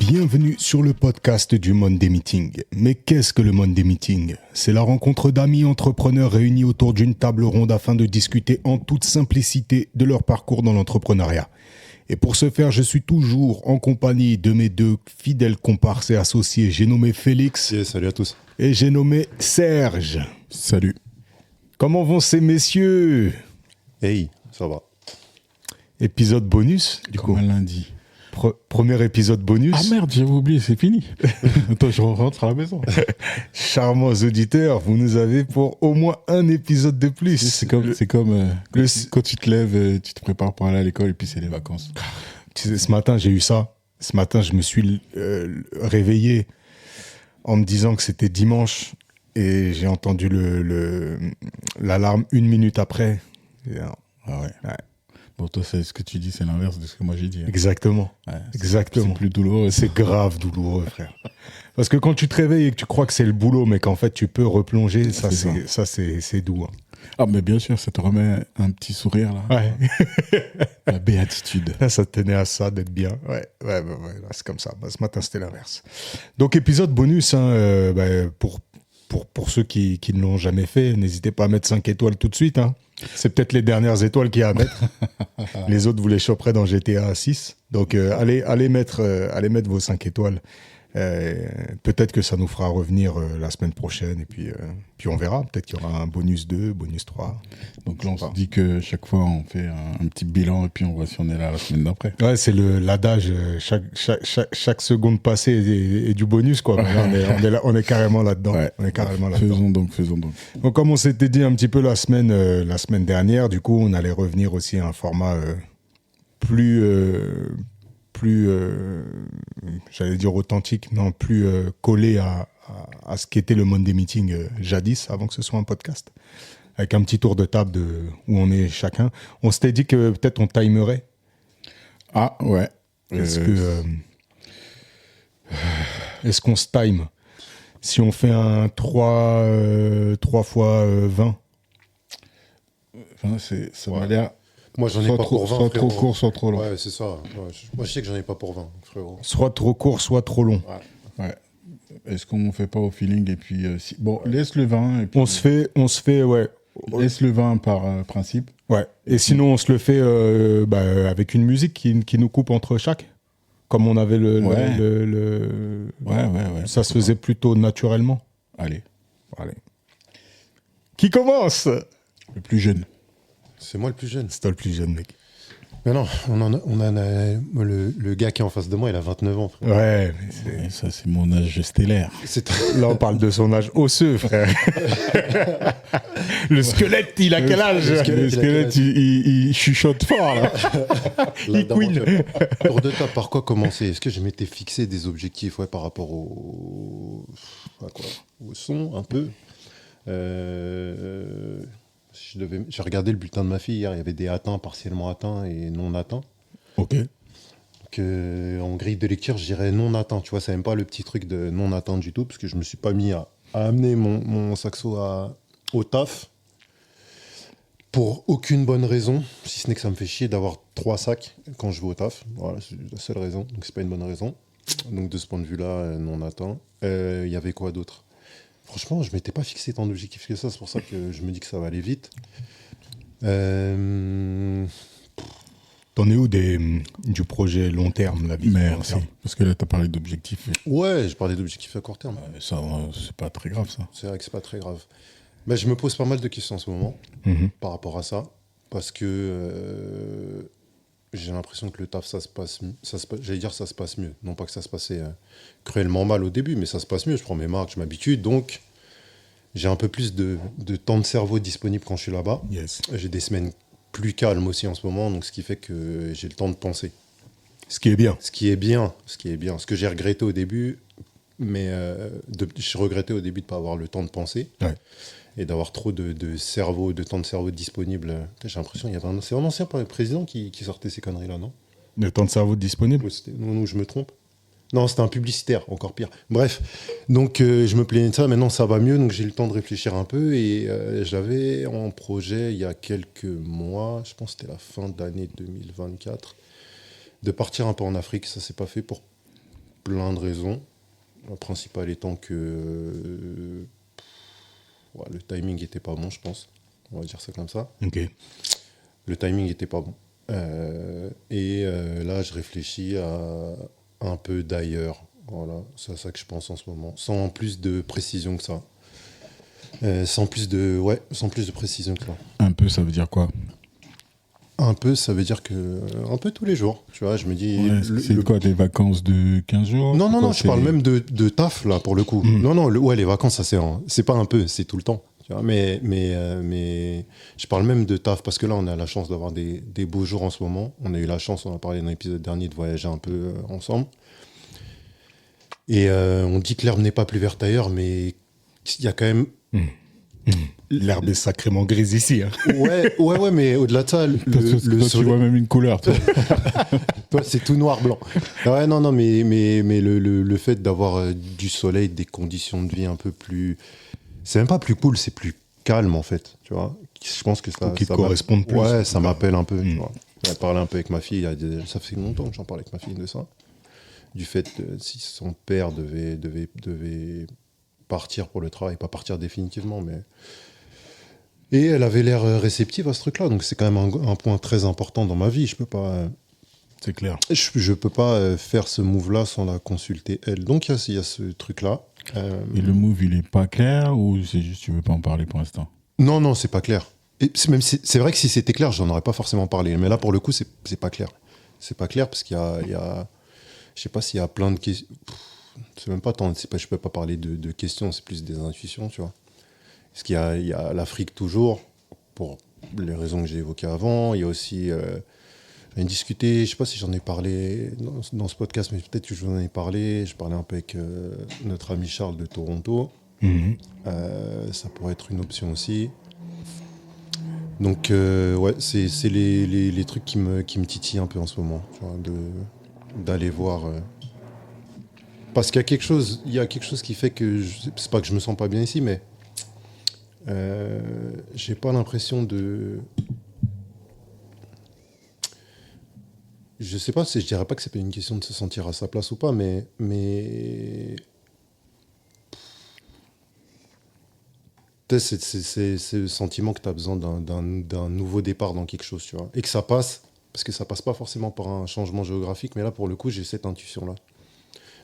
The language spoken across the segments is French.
Bienvenue sur le podcast du Monday Meeting. Mais qu'est-ce que le Monday Meeting ? C'est la rencontre d'amis entrepreneurs réunis autour d'une table ronde afin de discuter en toute simplicité de leur parcours dans l'entrepreneuriat. Et pour ce faire, je suis toujours en compagnie de mes deux fidèles comparses et associés. J'ai nommé Félix. Yeah, salut à tous. Et j'ai nommé Serge. Salut. Comment vont ces messieurs ? Hey, ça va. Épisode bonus, du coup. Comme un lundi. Premier épisode bonus. Ah merde, j'avais oublié, c'est fini. Attends, je rentre à la maison. Charmants auditeurs, vous nous avez pour au moins un épisode de plus. C'est comme quand tu te lèves, tu te prépares pour aller à l'école et puis c'est les vacances. Tu sais, ce matin, j'ai eu ça. Ce matin, je me suis réveillé en me disant que c'était dimanche et j'ai entendu l'alarme 1 minute après. Ah ouais. Bon, toi, ce que tu dis, c'est l'inverse de ce que moi j'ai dit. Exactement. Ouais, Exactement. C'est plus douloureux. C'est grave douloureux, frère. Parce que quand tu te réveilles et que tu crois que c'est le boulot, mais qu'en fait tu peux replonger, c'est doux. Hein. Ah, mais bien sûr, ça te remet un petit sourire, là. Ouais. La béatitude. Ça tenait à ça d'être bien. Ouais, là, c'est comme ça. Ce matin, c'était l'inverse. Donc, épisode bonus, hein, pour ceux qui ne l'ont jamais fait, n'hésitez pas à mettre 5 étoiles tout de suite. Hein. C'est peut-être les dernières étoiles qu'il y a à mettre. Les autres, vous les choperez dans GTA 6. Donc, allez mettre vos 5 étoiles. Peut-être que ça nous fera revenir la semaine prochaine. Et puis on verra. Peut-être qu'il y aura un bonus 2, bonus 3. Donc là, on se dit que chaque fois, on fait un petit bilan et puis on voit si on est là la semaine d'après. Ouais, c'est l'adage. Chaque seconde passée est du bonus, quoi. On est carrément là-dedans. Ouais. On est carrément là-dedans. Faisons donc. Donc, comme on s'était dit un petit peu la semaine dernière, du coup, on allait revenir aussi à un format plus j'allais dire authentique, non, plus collé à ce qu'était le Monday Meeting jadis, avant que ce soit un podcast, avec un petit tour de table de où on est chacun. On s'était dit que peut-être on timerait. Ah, ouais. Est-ce qu'on se time si on fait un 3 fois 20? Enfin, ça m'a l'air... Moi, j'en ai pas pour 20, soit trop frérot. court, soit trop long. Ouais, c'est ça. Ouais, moi, je sais que j'en ai pas pour 20, frérot. Soit trop court, soit trop long. Ouais. Est-ce qu'on fait pas au feeling et puis... Bon, laisse le 20 et puis... On se fait, ouais. Laisse le 20 par principe. Ouais. Et sinon, on se le fait avec une musique qui nous coupe entre chaque. Comme on avait Ouais. Ça se faisait plutôt naturellement. Allez. Qui commence ? Le plus jeune. C'est moi le plus jeune. C'est toi le plus jeune, mec. Mais non, le gars qui est en face de moi, il a 29 ans, frère. Ouais, Et ça, c'est mon âge stellaire. là, on parle de son âge osseux, frère. Le squelette, il a quel âge ? Le squelette, il chuchote fort, là. Il queen. Pour de ta, par quoi commencer ? Est-ce que je m'étais fixé des objectifs par rapport au son, un peu j'ai regardé le bulletin de ma fille hier, il y avait des atteints, partiellement atteints et non atteints. Ok. Donc, en grille de lecture, je dirais non atteint. Tu vois, ça n'aime pas le petit truc de non atteint du tout, parce que je ne me suis pas mis à amener mon saxo au taf pour aucune bonne raison, si ce n'est que ça me fait chier d'avoir 3 sacs quand je vais au taf. Voilà, c'est la seule raison. Donc, c'est pas une bonne raison. Donc, de ce point de vue-là, non atteint. Il y avait quoi d'autre ? Franchement, je ne m'étais pas fixé tant d'objectifs que ça. C'est pour ça que je me dis que ça va aller vite. T'en es où du projet long terme, la vie ? Merci. Parce que là, tu as parlé d'objectifs. Ouais, je parlais d'objectifs à court terme. Ça, c'est pas très grave, ça. C'est vrai que c'est pas très grave. Mais je me pose pas mal de questions en ce moment par rapport à ça. Parce que j'ai l'impression que le taf, ça se passe mieux. Non pas que ça se passait cruellement mal au début, mais ça se passe mieux. Je prends mes marques, je m'habitue. Donc, j'ai un peu plus de temps de cerveau disponible quand je suis là-bas. Yes. J'ai des semaines plus calmes aussi en ce moment, donc ce qui fait que j'ai le temps de penser. Ce qui est bien. Ce qui est bien. Ce que j'ai regretté au début, mais je regrettais au début de ne pas avoir le temps de penser. Ouais. Et d'avoir trop de temps de cerveau disponible. J'ai l'impression qu'il y avait c'est un ancien président qui sortait ces conneries-là, non ? Le temps de cerveau disponible ? Non, je me trompe. Non, c'était un publicitaire, encore pire. Bref, donc je me plaignais de ça, maintenant ça va mieux, donc j'ai le temps de réfléchir un peu, et j'avais en projet il y a quelques mois, je pense que c'était la fin d'année 2024, de partir un peu en Afrique. Ça s'est pas fait pour plein de raisons. La principale étant que le timing n'était pas bon, je pense. On va dire ça comme ça. Ok. Le timing n'était pas bon. Là, je réfléchis à un peu d'ailleurs. Voilà, c'est à ça que je pense en ce moment. Sans plus de précision que ça. Sans plus de précision que ça. Un peu, ça veut dire quoi? Un peu, ça veut dire que... Un peu tous les jours, tu vois, je me dis... Ouais, c'est quoi, des vacances de 15 jours? Non, Quoi, je parle même de taf, là, pour le coup. Non, les vacances, ça, c'est pas un peu, c'est tout le temps. Tu vois, mais je parle même de taf, parce que là, on a la chance d'avoir des beaux jours en ce moment. On a eu la chance, on a parlé dans l'épisode dernier, de voyager un peu ensemble. Et on dit que l'herbe n'est pas plus verte ailleurs, mais il y a quand même... L'herbe est sacrément grise ici. Hein. Ouais, mais au-delà de ça, toi, tu vois même une couleur, toi. Toi, c'est tout noir-blanc. Ouais, non, mais le fait d'avoir du soleil, des conditions de vie un peu plus... C'est même pas plus cool, c'est plus calme, en fait, tu vois. Je pense que ça... Qui te correspondent plus. Ouais, ça m'appelle un peu, tu vois. J'ai parlé un peu avec ma fille, ça fait longtemps que j'en parle avec ma fille de ça. Du fait que si son père devait partir pour le travail, pas partir définitivement, mais... Et elle avait l'air réceptive à ce truc-là, donc c'est quand même un point très important dans ma vie. Je peux pas... C'est clair. Je peux pas faire ce move-là sans la consulter elle. Donc il y a ce truc-là. Et le move, il est pas clair ou c'est juste tu veux pas en parler pour l'instant? Non, c'est pas clair. Et c'est vrai que si c'était clair, j'en aurais pas forcément parlé. Mais là, pour le coup, c'est pas clair. C'est pas clair parce qu'il y a... Je sais pas s'il y a plein de questions... C'est même pas tant... Je peux pas parler de questions, c'est plus des intuitions, tu vois. Parce qu'il y a l'Afrique toujours, pour les raisons que j'ai évoquées avant. Il y a aussi... J'en ai discuté, je sais pas si j'en ai parlé dans ce podcast, mais peut-être que je vous en ai parlé. Je parlais un peu avec notre ami Charles de Toronto. Ça pourrait être une option aussi. Donc, c'est les trucs qui me titillent un peu en ce moment, tu vois, d'aller voir... Parce qu'il y a quelque chose qui fait que... C'est pas que je me sens pas bien ici, mais... j'ai pas l'impression de... Je sais pas, je dirais pas que c'est pas une question de se sentir à sa place ou pas, mais peut-être c'est le sentiment que tu as besoin d'un nouveau départ dans quelque chose, tu vois. Et que ça passe, parce que ça passe pas forcément par un changement géographique, mais là, pour le coup, j'ai cette intuition-là.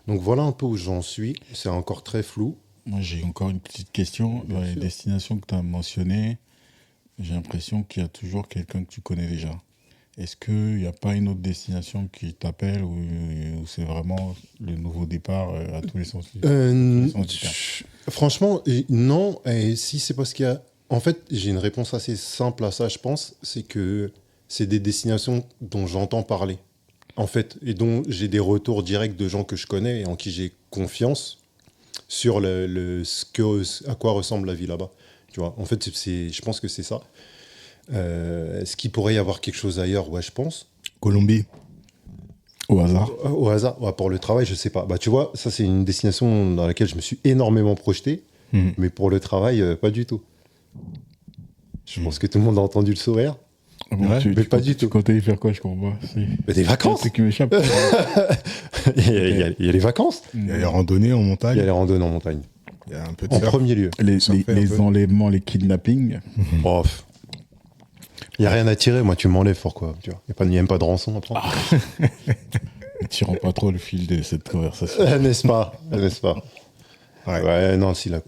Donc voilà un peu où j'en suis. C'est encore très flou. Moi, j'ai encore une petite question. Dans les destinations que tu as mentionnées, j'ai l'impression qu'il y a toujours quelqu'un que tu connais déjà. Est-ce qu'il n'y a pas une autre destination qui t'appelle ou c'est vraiment le nouveau départ à tous les sens, Franchement, non. Et si c'est parce qu'il y a... En fait, j'ai une réponse assez simple à ça, je pense. C'est que c'est des destinations dont j'entends parler. En fait, et dont j'ai des retours directs de gens que je connais et en qui j'ai confiance sur à quoi ressemble la vie là-bas. Tu vois, en fait, je pense que c'est ça. Est-ce qu'il pourrait y avoir quelque chose ailleurs? Ouais, je pense. Colombie. Au hasard. Au hasard, ouais, pour le travail, je sais pas. Bah, tu vois, ça, c'est une destination dans laquelle je me suis énormément projeté, mais pour le travail, pas du tout. Je pense que tout le monde a entendu le sourire. Bon, Ouais, mais pas du tout. Tu comptais y faire quoi, je comprends. Mais des vacances. C'est qui m'échappe. il y a les vacances. Il y a les randonnées en montagne. Il y a les randonnées en montagne. Il y a un peu de En surf. premier lieu. Les enlèvements, les kidnappings. Oh, il n'y a rien à tirer, moi tu m'enlèves, pourquoi? Il n'y a même pas de rançon à prendre. Ne tirons pas trop le fil de cette conversation. N'est-ce pas? Ouais, non, si ouais.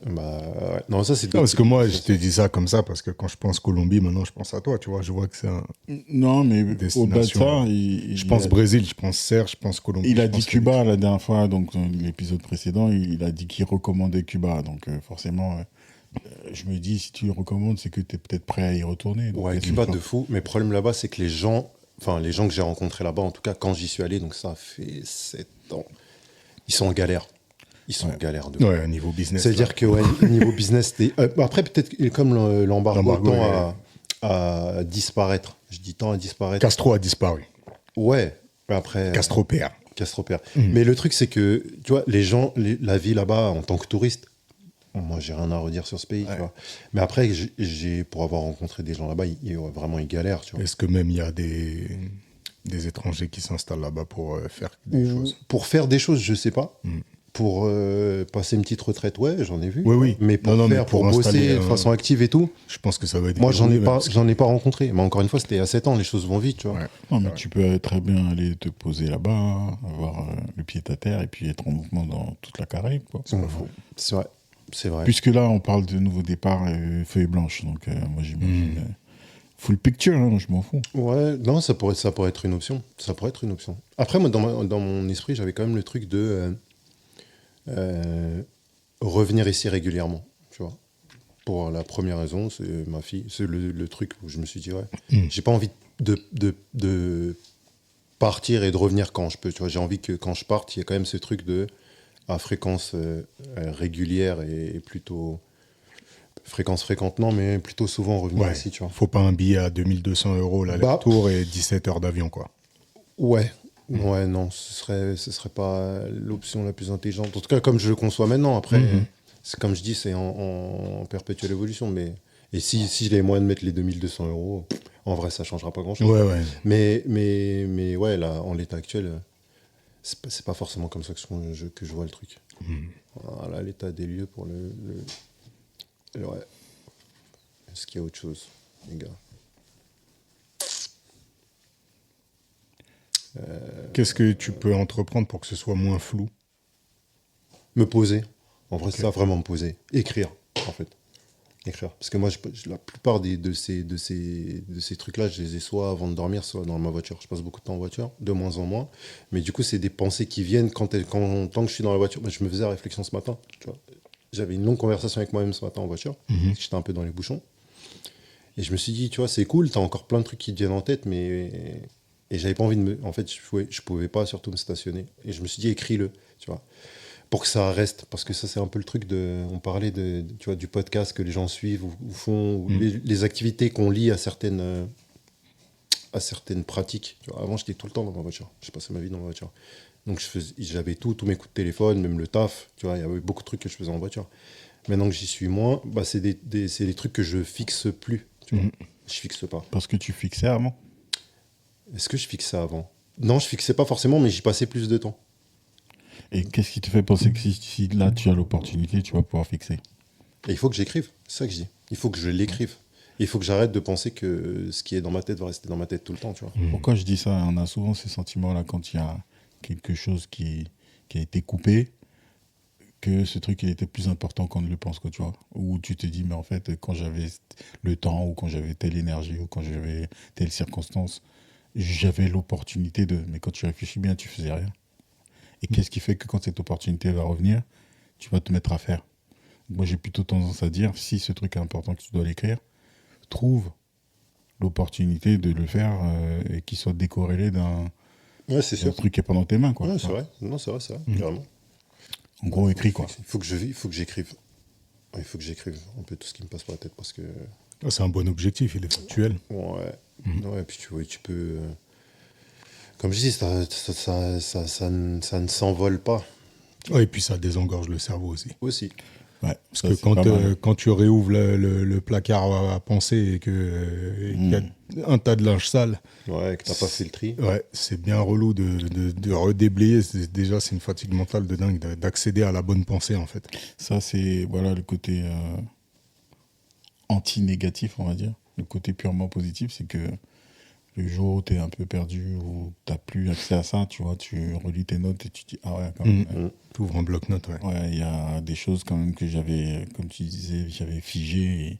Non, ça c'est... Non, parce que moi, je te dis ça comme ça, parce que quand je pense Colombie, maintenant, je pense à toi, tu vois. Je vois que c'est un... Non, mais au-delà de ça, je pense Brésil, je pense Serre, je pense Colombie. Il a dit Cuba la dernière fois, donc dans l'épisode précédent, il a dit qu'il recommandait Cuba. Donc forcément, je me dis, si tu le recommandes, c'est que tu es peut-être prêt à y retourner. Donc, ouais, Cuba de fou. Mais le problème là-bas, c'est que les gens que j'ai rencontrés là-bas, en tout cas quand j'y suis allé, donc ça fait 7 ans, ils sont en galère. Ils sont en galère de fou. Ouais, niveau business. C'est-à-dire que niveau business, après peut-être comme l'embargo tend à disparaître. Je dis tend à disparaître. Castro a disparu. Ouais, après... Castro père. Mais le truc, c'est que, tu vois, les gens, la vie là-bas, en tant que touriste, moi, j'ai rien à redire sur ce pays, tu vois. Mais après, pour avoir rencontré des gens là-bas, vraiment, ils galèrent, tu vois. Est-ce que même il y a des des étrangers qui s'installent là-bas pour faire des choses. Pour faire des choses, je sais pas. Mm. Pour passer une petite retraite, ouais, j'en ai vu. Oui, oui. Mais pour Non, mais faire, pour pour bosser installer de façon active et tout, Je pense que ça va être... moi, j'en ai verrouillé, pas, parce que- j'en ai pas rencontré. Mais encore une fois, c'était à 7 ans, les choses vont vite, tu vois. Ouais. Non, mais Ouais. tu peux très bien aller te poser là-bas, avoir le pied à terre et puis être en mouvement dans toute la Caraïbe, quoi. C'est pas faux. C'est vrai, c'est vrai. Puisque là, on parle de nouveau départ feuille blanche. Donc, moi, j'imagine full picture, hein, je m'en fous. Ouais, non, ça pourrait être une option. Ça pourrait être une option. Après, moi, dans mon esprit, j'avais quand même le truc de revenir ici régulièrement, tu vois. Pour la première raison, c'est ma fille. C'est le truc où je me suis dit, ouais, j'ai pas envie de partir et de revenir quand je peux, tu vois. J'ai envie que quand je parte, il y a quand même ce truc de à fréquence régulière et plutôt... Fréquence fréquente, non, mais plutôt souvent revenir Ouais. ici, tu vois. Faut pas un billet à 2200 € l'aller-retour et 17 heures d'avion, quoi. Ouais, ouais, non, ce serait pas l'option la plus intelligente. En tout cas, comme je le conçois maintenant. Après, c'est comme je dis, c'est en perpétuelle évolution. Mais et si j'ai les moyens de mettre les 2200 €, en vrai, ça changera pas grand-chose. Ouais, ouais. Mais ouais, là, en l'état actuel, c'est pas forcément comme ça que je vois le truc. Voilà l'état des lieux pour le. Ouais. Est-ce qu'il y a autre chose, les gars? Qu'est-ce que tu peux entreprendre pour que ce soit moins flou? Me poser. En vrai, c'est ça, vraiment me poser. Écrire, en fait. Écrire. Parce que moi, la plupart de ces trucs-là, je les ai soit avant de dormir, soit dans ma voiture. Je passe beaucoup de temps en voiture, de moins en moins. Mais du coup, c'est des pensées qui viennent tant que je suis dans la voiture. Moi, je me faisais la réflexion ce matin. Tu vois. J'avais une longue conversation avec moi-même ce matin en voiture. Parce que j'étais un peu dans les bouchons. Et je me suis dit, tu vois, c'est cool, t'as encore plein de trucs qui te viennent en tête, mais... Et j'avais pas envie de me... En fait, je pouvais pas surtout me stationner. Et je me suis dit, écris-le, tu vois, pour que ça reste. Parce que ça, c'est un peu le truc de... On parlait tu vois, du podcast que les gens suivent ou font, ou les activités qu'on lie à certaines pratiques. Tu vois, avant, j'étais tout le temps dans ma voiture. Je passais ma vie dans ma voiture. Donc, j'avais tous mes coups de téléphone, même le taf. Tu vois, il y avait beaucoup de trucs que je faisais en voiture. Maintenant que j'y suis moins, bah, c'est des trucs que je fixe plus. Tu vois. Je fixe pas. Parce que tu fixais avant. Est-ce que je fixais avant? Non, je fixais pas forcément, mais j'y passais plus de temps. Et qu'est-ce qui te fait penser que si là, tu as l'opportunité, tu vas pouvoir fixer? Et il faut que j'écrive, c'est ça que je dis. Il faut que je l'écrive. Il faut que j'arrête de penser que ce qui est dans ma tête va rester dans ma tête tout le temps, tu vois. Pourquoi je dis ça? On a souvent ces sentiments-là quand il y a quelque chose qui a été coupé, que ce truc il était plus important qu'on ne le pense, quoi, tu vois. Ou tu te dis, mais en fait, quand j'avais le temps, ou quand j'avais telle énergie, ou quand j'avais telle circonstance, j'avais l'opportunité de... Mais quand tu réfléchis bien, tu faisais rien. Et qu'est-ce qui fait que quand cette opportunité va revenir, tu vas te mettre à faire? Moi, j'ai plutôt tendance à dire, si ce truc est important que tu dois l'écrire, trouve l'opportunité de le faire et qu'il soit décorrélé d'un truc qui est pas dans tes mains, quoi. Ouais, c'est vrai. Non, c'est vrai, carrément. En gros, écris, quoi. Il faut que j'écrive. Il faut que j'écrive un peu tout ce qui me passe par la tête parce que... Ah, c'est un bon objectif, il est factuel. Ouais. Ouais, puis tu peux... Comme je dis, ça ne s'envole pas. Ouais, et puis ça désengorge le cerveau aussi. Aussi. Ouais, Parce ça, que c'est pas mal. quand tu réouvres le placard à penser et qu'il y a un tas de linge sale, Ouais, que t'as pas fait le tri. ouais, c'est bien relou de redéblayer. Déjà, c'est une fatigue mentale de dingue d'accéder à la bonne pensée, en fait. Ça, c'est voilà, le côté anti-négatif, on va dire. Le côté purement positif, c'est que le jour où tu es un peu perdu, ou tu n'as plus accès à ça, tu vois, tu relis tes notes et tu te dis, ah ouais, quand même. Tu ouvres un bloc-notes, ouais. Ouais, il y a des choses quand même que j'avais, comme tu disais, j'avais figées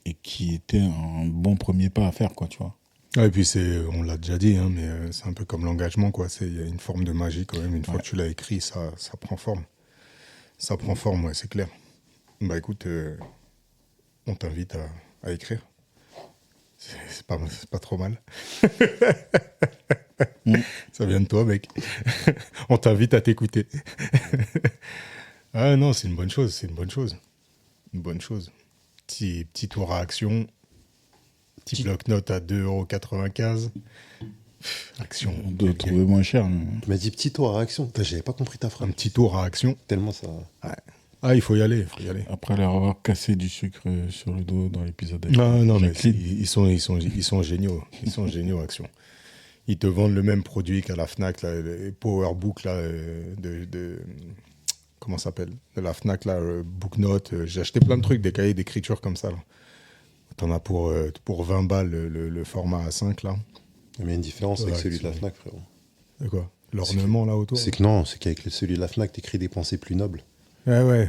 et qui étaient un bon premier pas à faire, quoi, tu vois. Ouais, et puis on l'a déjà dit, hein, mais c'est un peu comme l'engagement, quoi. Il y a une forme de magie quand même. Une fois que tu l'as écrit, ça prend forme. Ça prend forme, ouais, c'est clair. Bah écoute, on t'invite à écrire. C'est pas trop mal. Ça vient de toi, mec. On t'invite à t'écouter. Ah non, c'est une bonne chose, c'est une bonne chose. Une bonne chose. Petit tour à action. Petit bloc-notes à 2,95 €. Action. On doit trouver moins cher. Mais... Tu m'as dit petit tour à réaction. J'avais pas compris ta phrase. Un petit tour à action. Tellement ça... Ouais. Ah, il faut y aller, il faut y aller. Après leur avoir cassé du sucre sur le dos dans l'épisode avec Non, mais Jacqueline. ils sont géniaux. Ils sont géniaux, Action. ils te vendent le même produit qu'à la Fnac, là, les Powerbook là, comment ça s'appelle, de la Fnac, là, Booknote. J'ai acheté plein de trucs, des cahiers d'écriture comme ça. Là. T'en as pour 20 balles le format A5 là. Il y a une différence avec Ouais, celui de la Fnac, frérot. C'est quoi? L'ornement là autour? C'est que non, c'est qu'avec celui de la Fnac, t'écris des pensées plus nobles. Ouais.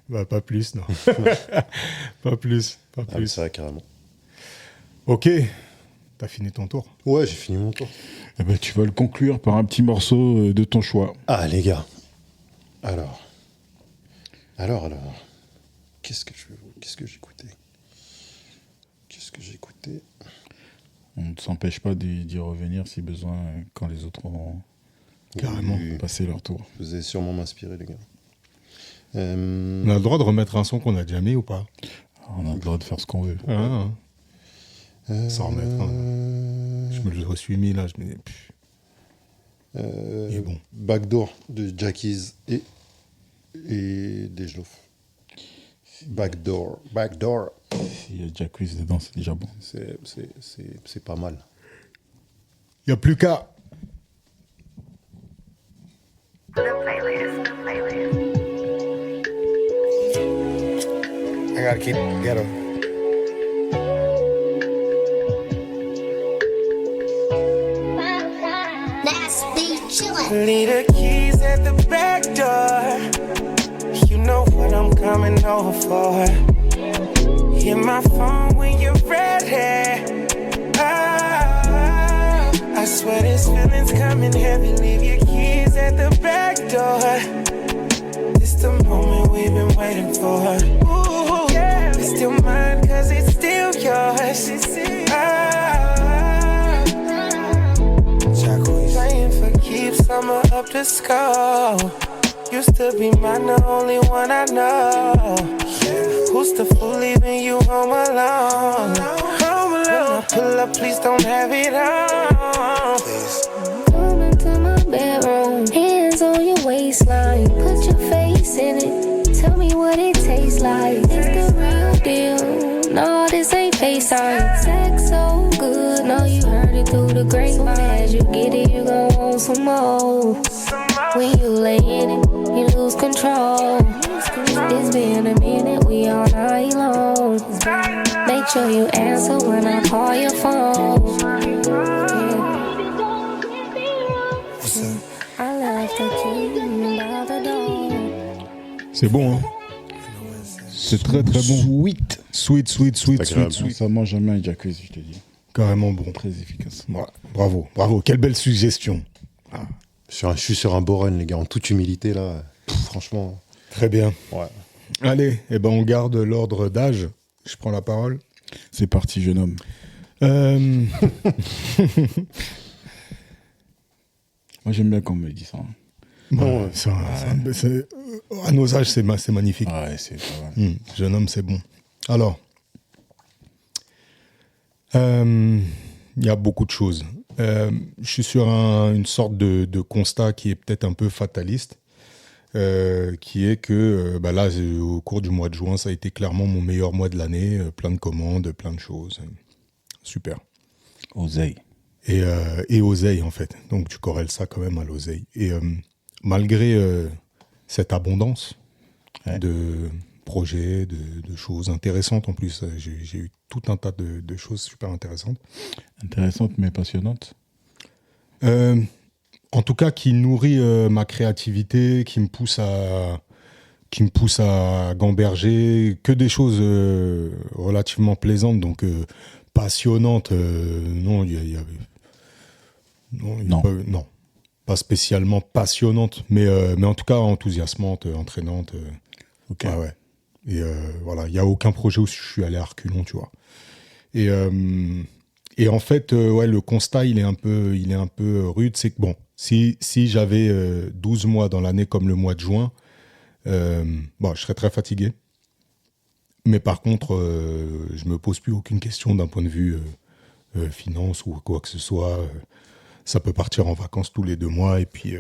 Bah, pas plus, non. Pas plus. Ah, mais c'est vrai, carrément. Ok. T'as fini ton tour? Ouais, j'ai fini mon tour. Eh ben, tu vas le conclure par un petit morceau de ton choix. Ah, les gars. Alors. Qu'est-ce que j'ai écouté? On ne s'empêche pas d'y revenir si besoin quand les autres auront Carrément. passé leur tour. Vous allez sûrement m'inspirer, les gars. On a le droit de remettre un son qu'on a déjà mis ou pas? On a le droit de faire ce qu'on veut. Sans remettre je me le suis mis là, je me disais, il est bon. Backdoor de Jackies et Dejlof. Backdoor. S'il y a Jack Wiz dedans, c'est déjà bon. C'est pas mal. Il n'y a plus qu'à. I gotta keep get 'em. Leave the keys at the back door. You know what I'm coming over for. Hit my phone when you're ready. I swear this feeling's coming heavy. Leave your keys at the back door. This the moment we've been waiting for. Ooh, yeah. It's still mine cause it's still yours. Playing for keeps, summer up the score. Used to be mine, the only one I know. Who's the fool leaving you home alone? When I pull up, please don't have it on. Come into my bedroom, hands on your waistline. Put your face in it, tell me what it tastes like. It's the real deal, no, this ain't FaceTime. Sex so good, no, you heard it through the grapevine. As you get it, you gon' want some more. When you lay in it, you lose control. It's been a minute, we all night long. Make sure you answer when I call your phone. I left the key by the door. C'est bon, hein? C'est très très bon. Sweet. Ça mange jamais un Jack Wiz, je te dis. Carrément bon. Très efficace. Ouais, bravo. Quelle belle suggestion. Je suis sur un beau run, les gars, en toute humilité, là. Franchement. Très bien. Ouais. Allez, on garde l'ordre d'âge. Je prends la parole. C'est parti, jeune homme. Moi, j'aime bien quand on me dit ça. Hein. Bon, à nos âges, c'est magnifique. Ouais, c'est pas mal. Jeune homme, c'est bon. Alors, il y a beaucoup de choses. Je suis sur une sorte de constat qui est peut-être un peu fataliste, qui est que là, au cours du mois de juin, ça a été clairement mon meilleur mois de l'année. Plein de commandes, plein de choses. Super. Oseille. Et oseille, en fait. Donc, tu corrèles ça quand même à l'oseille. Et malgré cette abondance de projets, de choses intéressantes en plus, j'ai eu tout un tas de choses super intéressantes. Intéressantes mais passionnantes. En tout cas, qui nourrit ma créativité, qui me pousse à gamberger, que des choses relativement plaisantes, donc passionnantes. Non, non, pas spécialement passionnantes, mais en tout cas enthousiasmantes, entraînantes. Ok. Ouais. Et voilà, il n'y a aucun projet où je suis allé à reculons, tu vois. Et en fait, le constat, il est un peu rude. C'est que bon, si j'avais 12 mois dans l'année comme le mois de juin, je serais très fatigué. Mais par contre, je me pose plus aucune question d'un point de vue finance ou quoi que ce soit. Ça peut partir en vacances tous les 2 mois et puis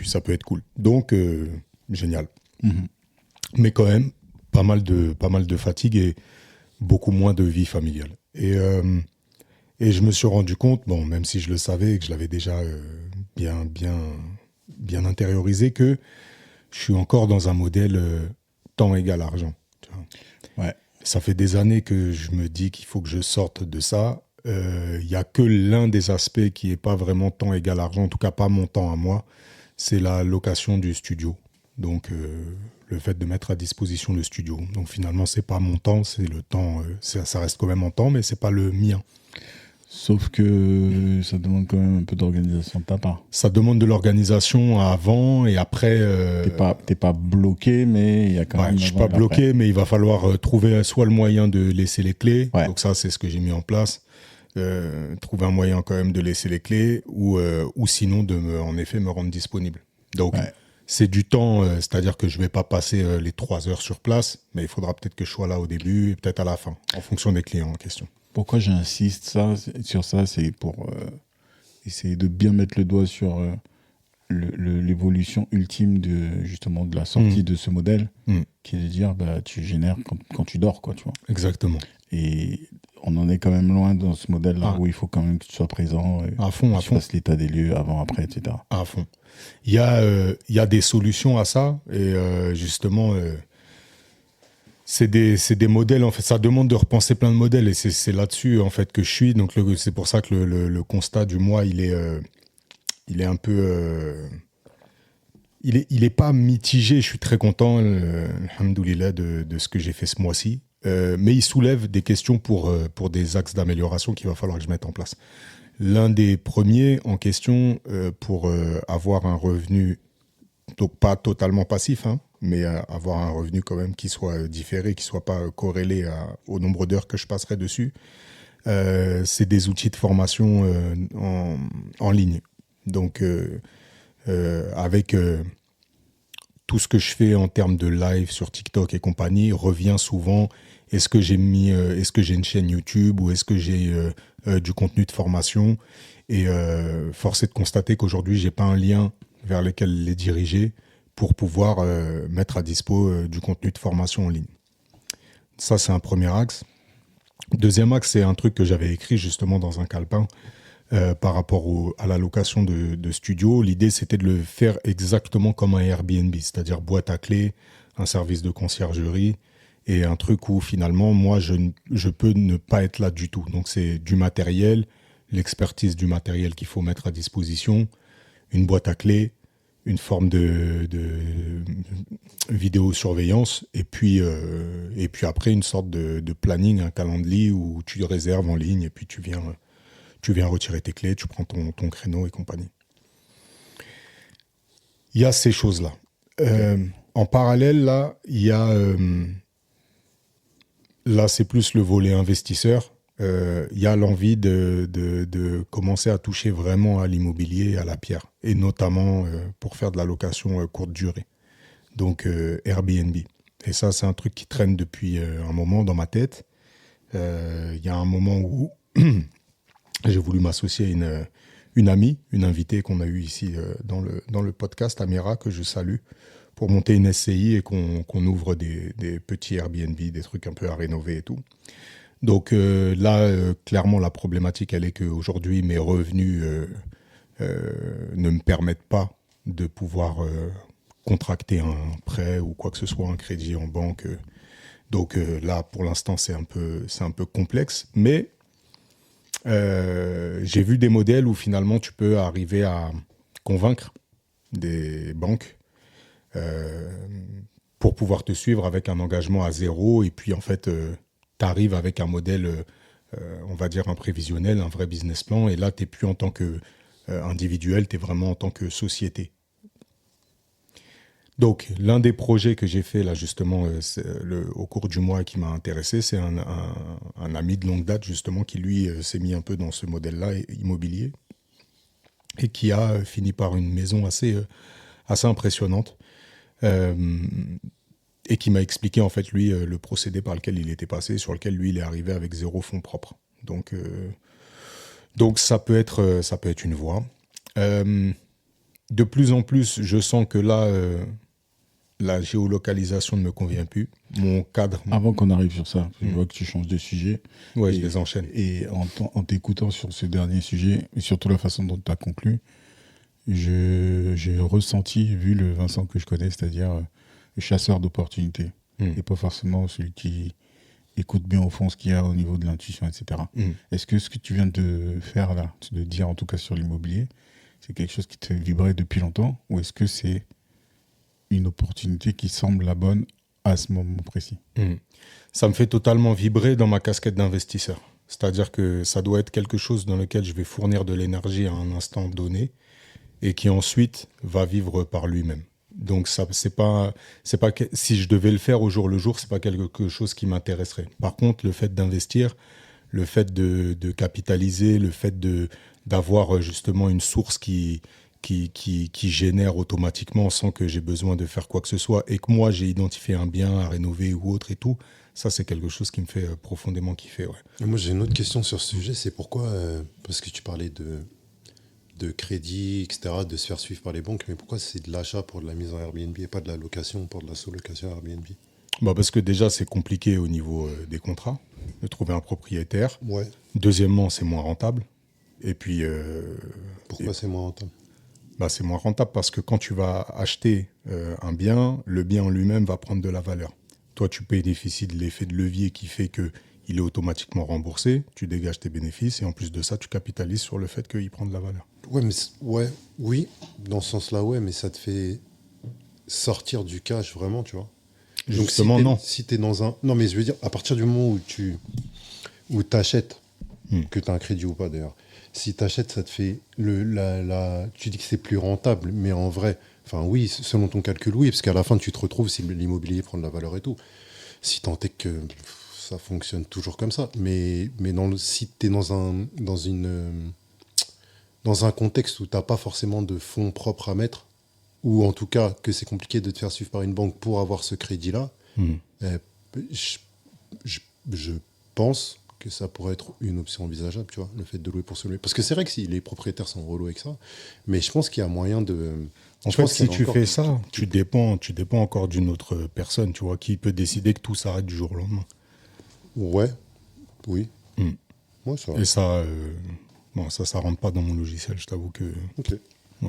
ça peut être cool. Donc, génial. Mm-hmm. Mais quand même, pas mal de fatigue et beaucoup moins de vie familiale. Et Et je me suis rendu compte, bon, même si je le savais et que je l'avais déjà bien intériorisé, que je suis encore dans un modèle temps égale argent. Tu vois. Ouais. Ça fait des années que je me dis qu'il faut que je sorte de ça. Il n'y a que l'un des aspects qui n'est pas vraiment temps égale argent, en tout cas pas mon temps à moi, c'est la location du studio. Donc le fait de mettre à disposition le studio. Donc finalement, c'est pas mon temps, c'est le temps, ça reste quand même mon temps, mais c'est pas le mien. Sauf que ça demande quand même un peu d'organisation de ta part. Ça demande de l'organisation avant et après. T'es pas bloqué, mais il y a quand même. Je suis pas bloqué, mais il va falloir trouver soit le moyen de laisser les clés. Ouais. Donc ça, c'est ce que j'ai mis en place. Trouver un moyen quand même de laisser les clés ou sinon en effet me rendre disponible. Donc c'est du temps, c'est-à-dire que je vais pas passer les 3 heures sur place, mais il faudra peut-être que je sois là au début et peut-être à la fin, en fonction des clients en question. Pourquoi j'insiste sur ça, c'est pour essayer de bien mettre le doigt sur l'évolution ultime justement de la sortie de ce modèle, qui est de dire tu génères quand tu dors, quoi, tu vois. Exactement. Et on en est quand même loin dans ce modèle-là où il faut quand même que tu sois présent, à fond, que tu fasses l'état des lieux avant, après, etc. À fond. Il y a des solutions à ça et justement. C'est des modèles, en fait, ça demande de repenser plein de modèles et c'est là-dessus en fait que je suis. Donc c'est pour ça que le constat du mois, il est un peu, il est pas mitigé. Je suis très content, alhamdoulilah, de ce que j'ai fait ce mois-ci, mais il soulève des questions pour des axes d'amélioration qu'il va falloir que je mette en place. L'un des premiers en question pour avoir un revenu, donc pas totalement passif, mais avoir un revenu quand même qui soit différé, qui ne soit pas corrélé au nombre d'heures que je passerai dessus, c'est des outils de formation en ligne. Donc, avec tout ce que je fais en termes de live sur TikTok et compagnie, revient souvent, est-ce que j'ai une chaîne YouTube ou est-ce que j'ai du contenu de formation ? Et force est de constater qu'aujourd'hui, je n'ai pas un lien vers lequel les diriger pour pouvoir mettre à dispo du contenu de formation en ligne. Ça, c'est un premier axe. Deuxième axe, c'est un truc que j'avais écrit justement dans un calepin par rapport à la location de studio. L'idée, c'était de le faire exactement comme un Airbnb, c'est-à-dire boîte à clés, un service de conciergerie et un truc où finalement, moi, je peux ne pas être là du tout. Donc, c'est du matériel, l'expertise du matériel qu'il faut mettre à disposition, une boîte à clés, une forme de vidéosurveillance et puis après une sorte de planning, un calendrier où tu réserves en ligne et puis tu viens retirer tes clés, tu prends ton créneau et compagnie. Il y a ces choses-là. En parallèle, là, il y a là, c'est plus le volet investisseur. Il y a l'envie de commencer à toucher vraiment à l'immobilier, à la pierre, et notamment pour faire de la location courte durée, donc Airbnb. Et ça, c'est un truc qui traîne depuis un moment dans ma tête. Il y a un moment où j'ai voulu m'associer à une amie, une invitée qu'on a eue ici dans le podcast, Amira, que je salue, pour monter une SCI et qu'on ouvre des petits Airbnb, des trucs un peu à rénover et tout. Donc là, clairement, la problématique, elle est qu'aujourd'hui, mes revenus ne me permettent pas de pouvoir contracter un prêt ou quoi que ce soit, un crédit en banque. Donc là, pour l'instant, c'est un peu complexe. Mais j'ai vu des modèles où finalement, tu peux arriver à convaincre des banques pour pouvoir te suivre avec un engagement à zéro. Et puis, en fait... tu arrives avec un modèle, on va dire, un prévisionnel, un vrai business plan, et là, tu n'es plus en tant qu'individuel, tu es vraiment en tant que société. Donc, l'un des projets que j'ai fait, là, justement, au cours du mois qui m'a intéressé, c'est un ami de longue date, justement, qui, lui, s'est mis un peu dans ce modèle-là, immobilier, et qui a fini par une maison assez impressionnante. Et qui m'a expliqué, en fait, lui, le procédé par lequel il était passé, sur lequel, lui, il est arrivé avec 0 fonds propres. Donc ça peut être une voie. De plus en plus, je sens que là, la géolocalisation ne me convient plus. Mon cadre, Avant qu'on arrive sur ça, je vois que tu changes de sujet. ouais, Et- je les enchaîne. Et en t'écoutant sur ce dernier sujet, et surtout la façon dont tu as conclu, j'ai ressenti, vu le Vincent que je connais, c'est-à-dire le chasseur d'opportunités, et pas forcément celui qui écoute bien au fond ce qu'il y a au niveau de l'intuition, etc. Est-ce que ce que tu viens de faire là, de dire en tout cas sur l'immobilier, c'est quelque chose qui te fait vibrer depuis longtemps, ou est-ce que c'est une opportunité qui semble la bonne à ce moment précis? Ça me fait totalement vibrer dans ma casquette d'investisseur. C'est-à-dire que ça doit être quelque chose dans lequel je vais fournir de l'énergie à un instant donné et qui ensuite va vivre par lui-même. Donc ça, c'est pas si je devais le faire au jour le jour, c'est pas quelque chose qui m'intéresserait. Par contre, le fait d'investir, le fait de capitaliser, le fait d'avoir justement une source qui génère automatiquement sans que j'ai besoin de faire quoi que ce soit et que moi j'ai identifié un bien à rénover ou autre et tout, ça c'est quelque chose qui me fait profondément kiffer. Ouais. Et moi, j'ai une autre question sur ce sujet, c'est pourquoi, parce que tu parlais de crédit, etc., de se faire suivre par les banques, mais pourquoi c'est de l'achat pour de la mise en Airbnb et pas de la location pour de la sous-location Airbnb? Parce que déjà c'est compliqué au niveau des contrats, de trouver un propriétaire. Ouais. Deuxièmement, c'est moins rentable. Et puis... Pourquoi c'est moins rentable? C'est moins rentable parce que quand tu vas acheter un bien, le bien en lui-même va prendre de la valeur. Toi, tu bénéficies de l'effet de levier qui fait qu'il est automatiquement remboursé, tu dégages tes bénéfices et en plus de ça, tu capitalises sur le fait qu'il prend de la valeur. Ouais, mais oui, dans ce sens-là, ouais, mais ça te fait sortir du cash vraiment, tu vois. Donc, Justement, non. Si t'es dans un... Non, mais je veux dire, à partir du moment où t'achètes, que tu as un crédit ou pas d'ailleurs, si tu achètes, ça te fait... Tu dis que c'est plus rentable, mais en vrai, enfin oui, selon ton calcul, oui, parce qu'à la fin, tu te retrouves si l'immobilier prend de la valeur et tout. Si tant est que ça fonctionne toujours comme ça. Mais si tu es dans un contexte où tu n'as pas forcément de fonds propres à mettre, ou en tout cas que c'est compliqué de te faire suivre par une banque pour avoir ce crédit-là, je pense que ça pourrait être une option envisageable, tu vois, le fait de louer pour se louer. Parce que c'est vrai que si les propriétaires sont relous avec ça, mais je pense qu'il y a moyen de... En fait, si tu fais ça, tu dépends encore d'une autre personne, tu vois, qui peut décider que tout s'arrête du jour au lendemain. Ouais, oui. Ouais, ça va. Et ça, ça rentre pas dans mon logiciel, je t'avoue que... Ok. Ouais.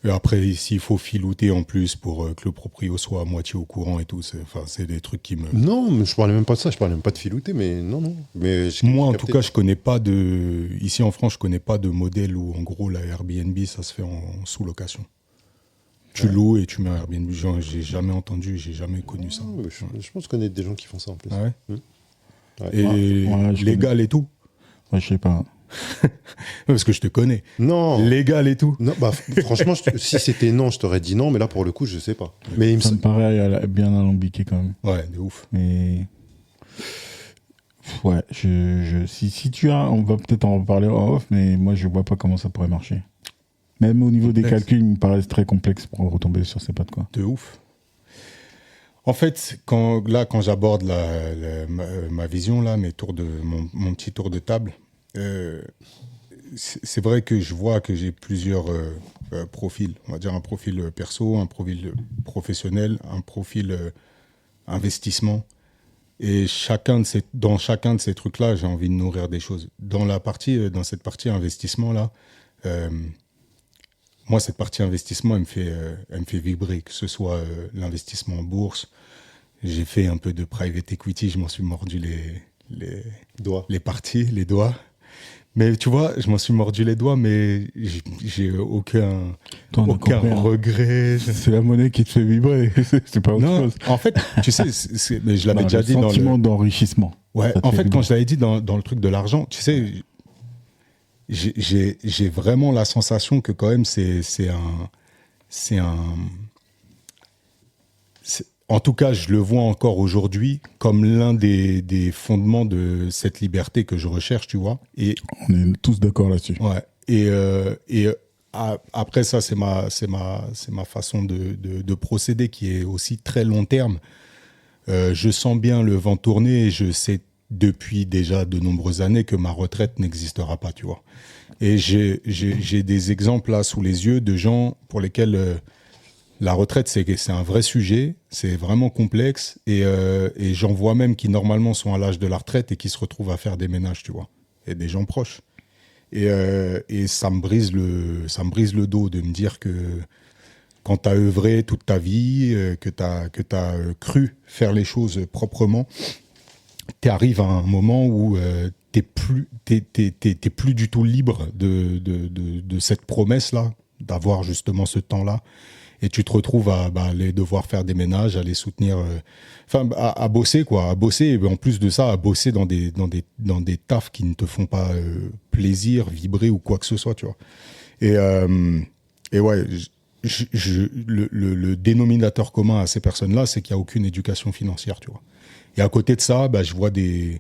Et après, s'il faut filouter en plus pour que le proprio soit à moitié au courant et tout, c'est des trucs qui me... Non, mais je parlais même pas de ça, je parlais même pas de filouter, mais non. Mais moi, en tout cas, je connais pas de... Ici en France, je connais pas de modèle où, en gros, la Airbnb, ça se fait en sous-location. Tu loues et tu mets un Airbnb. Genre, j'ai jamais entendu, j'ai jamais connu ça. Je pense connaître des gens qui font ça en plus. Ah ouais. Ouais. Et légal et tout. Ouais, je sais pas. Parce que je te connais. Non. Légal et tout. Non, franchement, si c'était non, je t'aurais dit non, mais là, pour le coup, je sais pas. Mais Ça me paraît bien alambiqué quand même. Ouais, de ouf. Mais ouais, si tu as, on va peut-être en reparler en off, mais moi je vois pas comment ça pourrait marcher. Même au niveau des calculs, ils me paraissent très complexes pour retomber sur ses pattes, quoi. De ouf. En fait, quand j'aborde ma vision, là, mon petit tour de table, c'est vrai que je vois que j'ai plusieurs profils. On va dire un profil perso, un profil professionnel, un profil investissement. Et dans chacun de ces trucs-là, j'ai envie de nourrir des choses. Dans cette partie investissement-là, moi, cette partie investissement, elle me fait vibrer, que ce soit l'investissement en bourse. J'ai fait un peu de private equity, je m'en suis mordu les parties, les doigts. Mais tu vois, je m'en suis mordu les doigts, mais j'ai aucun regret. C'est la monnaie qui te fait vibrer, c'est pas autre chose. En fait, tu sais, mais je l'avais déjà dit dans le sentiment d'enrichissement. Ouais, en fait, quand je l'avais dit dans le truc de l'argent, tu sais, j'ai vraiment la sensation que quand même en tout cas, je le vois encore aujourd'hui comme l'un des fondements de cette liberté que je recherche, tu vois. Et on est tous d'accord là-dessus. Ouais. Et après ça, c'est ma façon de procéder qui est aussi très long terme. Je sens bien le vent tourner et je sais depuis déjà de nombreuses années que ma retraite n'existera pas, tu vois. Et j'ai des exemples là sous les yeux de gens pour lesquels La retraite, c'est un vrai sujet, c'est vraiment complexe, et j'en vois même qui normalement sont à l'âge de la retraite et qui se retrouvent à faire des ménages, tu vois, et des gens proches. Et ça me brise le dos de me dire que quand tu as œuvré toute ta vie, que tu as cru faire les choses proprement, tu arrives à un moment où t'es plus du tout libre de cette promesse-là, d'avoir justement ce temps-là. Et tu te retrouves à aller devoir faire des ménages, à les soutenir, à bosser, quoi, à bosser. Et en plus de ça, à bosser dans des tafs qui ne te font pas plaisir, vibrer ou quoi que ce soit, tu vois. Et ouais, le dénominateur commun à ces personnes-là, c'est qu'il n'y a aucune éducation financière, tu vois. Et à côté de ça, je vois des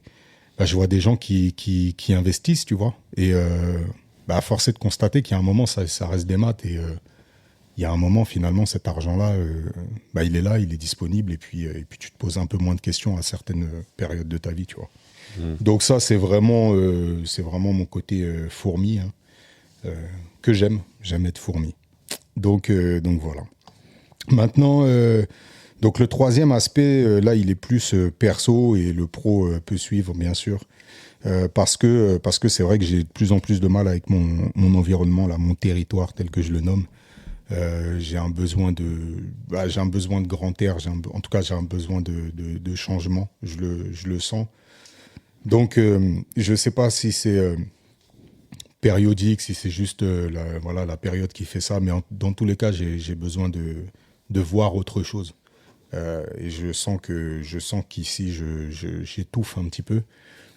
gens qui investissent, tu vois. Et force est de constater qu'il y a un moment, ça reste des maths. Et il y a un moment, finalement, cet argent-là, il est là, il est disponible. Et puis tu te poses un peu moins de questions à certaines périodes de ta vie, tu vois. Donc ça, c'est vraiment mon côté fourmi, hein, que j'aime. J'aime être fourmi. Donc voilà. Maintenant... Donc le troisième aspect, là, il est plus perso et le pro peut suivre, bien sûr, parce que c'est vrai que j'ai de plus en plus de mal avec mon environnement, là, mon territoire tel que je le nomme. J'ai un besoin de grand air, en tout cas j'ai un besoin de changement, je le sens. Donc je ne sais pas si c'est périodique, si c'est juste la période qui fait ça, mais dans tous les cas j'ai besoin de voir autre chose. Et je sens qu'ici j'étouffe un petit peu,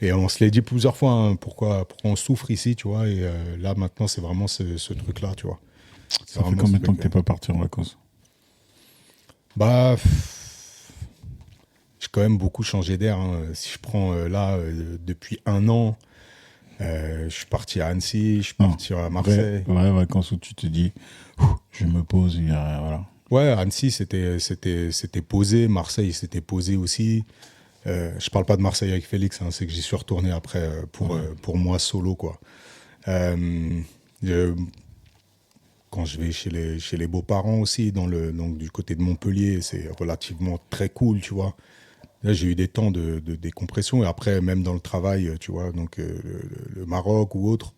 et on se l'est dit plusieurs fois, hein, pourquoi on souffre ici, tu vois, et là maintenant c'est vraiment ce truc là, tu vois. Ça fait combien de temps que t'es pas parti en vacances? J'ai quand même beaucoup changé d'air, hein. Si je prends depuis 1 an, je suis parti à Annecy, je suis parti à Marseille. Ouais, vacances où tu te dis je me pose, voilà. Ouais, Annecy, c'était posé. Marseille, c'était posé aussi. Je parle pas de Marseille avec Félix, hein, c'est que j'y suis retourné après pour moi solo, quoi. Quand je vais chez les beaux-parents aussi, donc du côté de Montpellier, c'est relativement très cool, tu vois. Là, j'ai eu des temps de décompression, et après, même dans le travail, tu vois, donc le Maroc ou autre.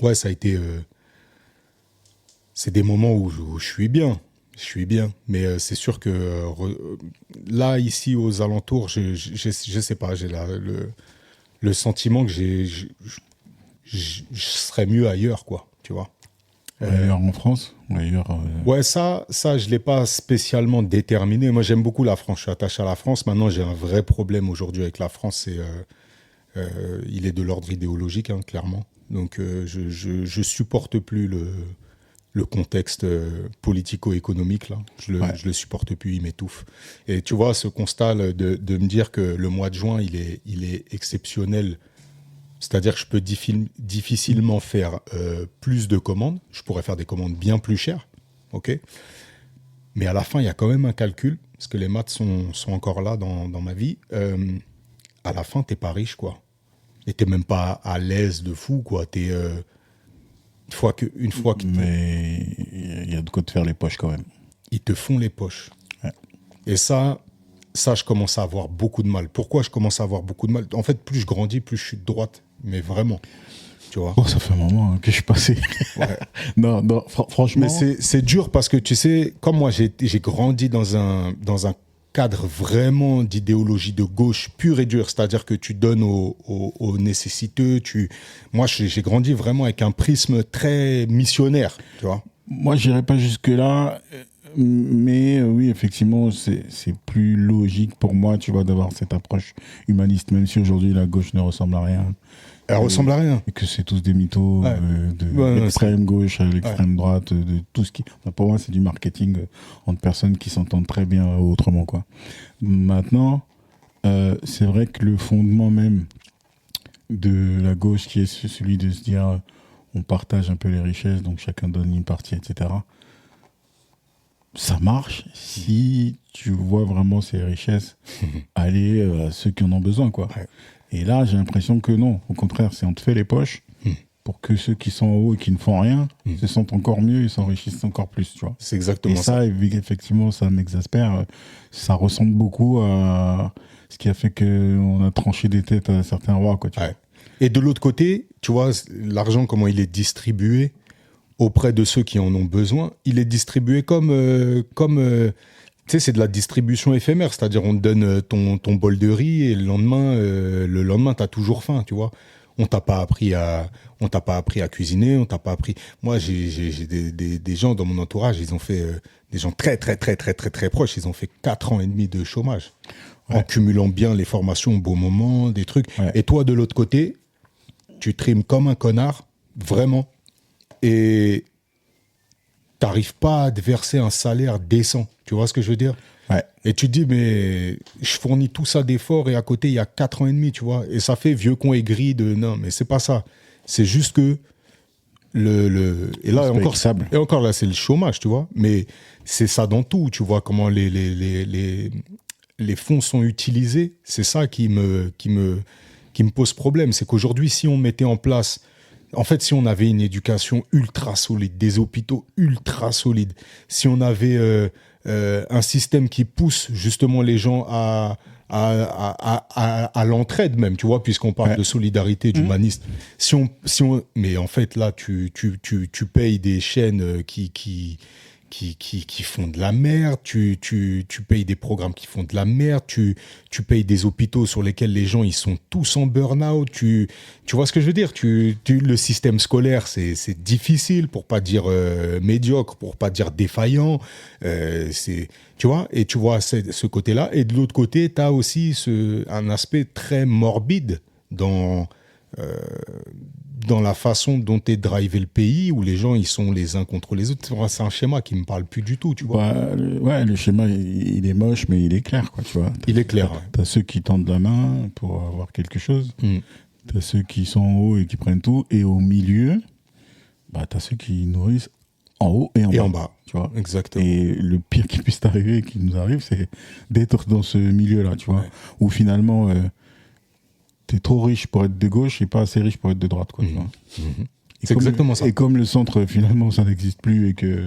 Ouais, ça a été... c'est des moments où je suis bien. Je suis bien, mais c'est sûr que là, ici, aux alentours, je sais pas, j'ai le sentiment que je serais mieux ailleurs, quoi, tu vois. Ailleurs en France Ouais, ça, je l'ai pas spécialement déterminé. Moi, j'aime beaucoup la France, je suis attaché à la France. Maintenant, j'ai un vrai problème aujourd'hui avec la France, il est de l'ordre idéologique, hein, clairement. Donc, je supporte plus le contexte politico-économique, là. Je le supporte plus, il m'étouffe. Et tu vois, ce constat de me dire que le mois de juin, il est exceptionnel, c'est-à-dire que je peux difficilement faire plus de commandes. Je pourrais faire des commandes bien plus chères, ok. Mais à la fin, il y a quand même un calcul, parce que les maths sont encore là dans ma vie. À la fin, t'es pas riche, quoi. Et t'es même pas à l'aise de fou, quoi. T'es... Une fois que mais il y a de quoi te faire les poches quand même. Ils te font les poches. Ouais. Et ça, je commence à avoir beaucoup de mal. Pourquoi je commence à avoir beaucoup de mal? En fait, plus je grandis, plus je suis de droite. Mais vraiment, tu vois. Oh, ça fait un moment que je suis passé. Ouais. non, franchement... Mais c'est dur parce que, tu sais, comme moi, j'ai grandi dans un cadre vraiment d'idéologie de gauche pure et dure, c'est-à-dire que tu donnes aux nécessiteux. Moi, j'ai grandi vraiment avec un prisme très missionnaire, tu vois. Moi, je n'irai pas jusque-là, mais oui, effectivement, c'est plus logique pour moi, tu vois, d'avoir cette approche humaniste, même si aujourd'hui la gauche ne ressemble à rien. Elle ressemble à rien. Et que c'est tous des mythos, Ouais. de l'extrême gauche à l'extrême droite, de tout ce qui... Pour moi, c'est du marketing entre personnes qui s'entendent très bien autrement, quoi. Maintenant, c'est vrai que le fondement même de la gauche, qui est celui de se dire on partage un peu les richesses, donc chacun donne une partie, etc., ça marche si tu vois vraiment ces richesses aller à ceux qui en ont besoin, quoi. Ouais. Et là, j'ai l'impression que non. Au contraire, c'est on te fait les poches pour que ceux qui sont en haut et qui ne font rien se sentent encore mieux et s'enrichissent encore plus, tu vois. C'est exactement et ça. Et vu qu'effectivement, ça m'exaspère, ça ressemble beaucoup à ce qui a fait qu'on a tranché des têtes à certains rois, quoi, tu vois. Et de l'autre côté, tu vois, l'argent, comment il est distribué auprès de ceux qui en ont besoin, il est distribué comme tu sais, c'est de la distribution éphémère, c'est-à-dire on te donne ton bol de riz et le lendemain, t'as toujours faim, tu vois. On t'a pas appris à cuisiner, on t'a pas appris. Moi, j'ai des gens dans mon entourage, ils ont fait des gens très très très très très très proches, ils ont fait 4 ans et demi de chômage en cumulant bien les formations au bon moment, des trucs. Ouais. Et toi, de l'autre côté, tu trimes comme un connard, vraiment, et t'arrives pas à te verser un salaire décent. Tu vois ce que je veux dire ? Ouais. Et tu te dis, mais je fournis tout ça d'efforts et à côté, il y a 4 ans et demi, tu vois. Et ça fait vieux con aigri de... Non, mais c'est pas ça. C'est juste que... Et là, encore là, c'est le chômage, tu vois. Mais c'est ça dans tout, tu vois, comment les fonds sont utilisés. C'est ça qui me pose problème. C'est qu'aujourd'hui, si on mettait en place... En fait, si on avait une éducation ultra solide, des hôpitaux ultra solides, si on avait un système qui pousse justement les gens à l'entraide même, tu vois, puisqu'on parle de solidarité, d'humanisme. Mais en fait, là, tu payes des chaînes qui font de la merde, tu payes des programmes qui font de la merde, tu payes des hôpitaux sur lesquels les gens ils sont tous en burn-out, tu vois ce que je veux dire, le système scolaire c'est difficile, pour pas dire médiocre, pour pas dire défaillant, tu vois, et tu vois ce côté-là, et de l'autre côté tu as aussi un aspect très morbide dans la façon dont est drivé le pays, où les gens ils sont les uns contre les autres. C'est un schéma qui me parle plus du tout, tu vois. Le schéma il est moche, mais il est clair, quoi, tu vois. Il est clair. T'as ceux qui tendent la main pour avoir quelque chose. T'as ceux qui sont en haut et qui prennent tout, et au milieu, t'as ceux qui nourrissent en haut et en bas. Tu vois. Exactement. Et le pire qui puisse t'arriver, qui nous arrive, c'est d'être dans ce milieu-là, tu vois, où finalement t'es trop riche pour être de gauche et pas assez riche pour être de droite, quoi. Tu vois. C'est exactement ça. Et comme le centre, finalement, ça n'existe plus et que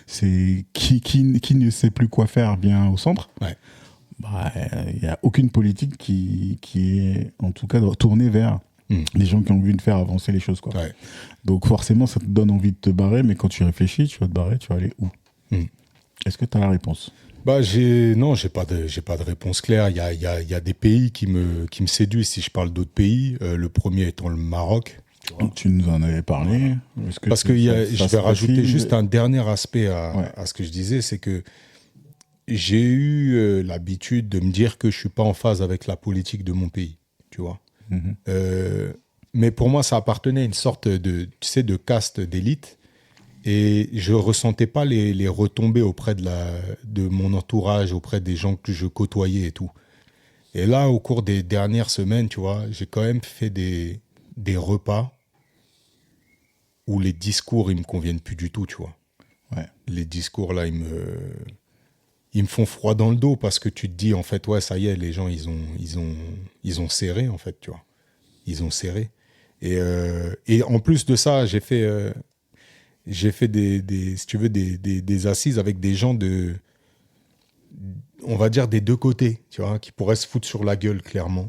c'est qui ne sait plus quoi faire vient au centre, il n'y a aucune politique qui est, en tout cas, tournée vers les gens qui ont envie de faire avancer les choses, quoi. Donc forcément, ça te donne envie de te barrer, mais quand tu réfléchis, tu vas te barrer, tu vas aller où ? Est-ce que tu as la réponse ? Non, j'ai pas de réponse claire. Il y a des pays qui me séduisent si je parle d'autres pays. Le premier étant le Maroc. Tu nous en avais parlé. Parce que je vais rajouter juste un dernier aspect à ce que je disais, c'est que j'ai eu l'habitude de me dire que je suis pas en phase avec la politique de mon pays, tu vois. Mais pour moi, ça appartenait à une sorte de caste d'élite. Et je ressentais pas les retombées auprès de mon entourage, auprès des gens que je côtoyais et tout. Et là, au cours des dernières semaines, tu vois, j'ai quand même fait des repas où les discours, ils me conviennent plus du tout, tu vois. Les discours, là, ils me font froid dans le dos, parce que tu te dis, en fait, ça y est, les gens, ils ont serré, en fait, tu vois. Ils ont serré. Et en plus de ça, j'ai fait si tu veux, des assises avec des gens on va dire des deux côtés, tu vois, qui pourraient se foutre sur la gueule, clairement.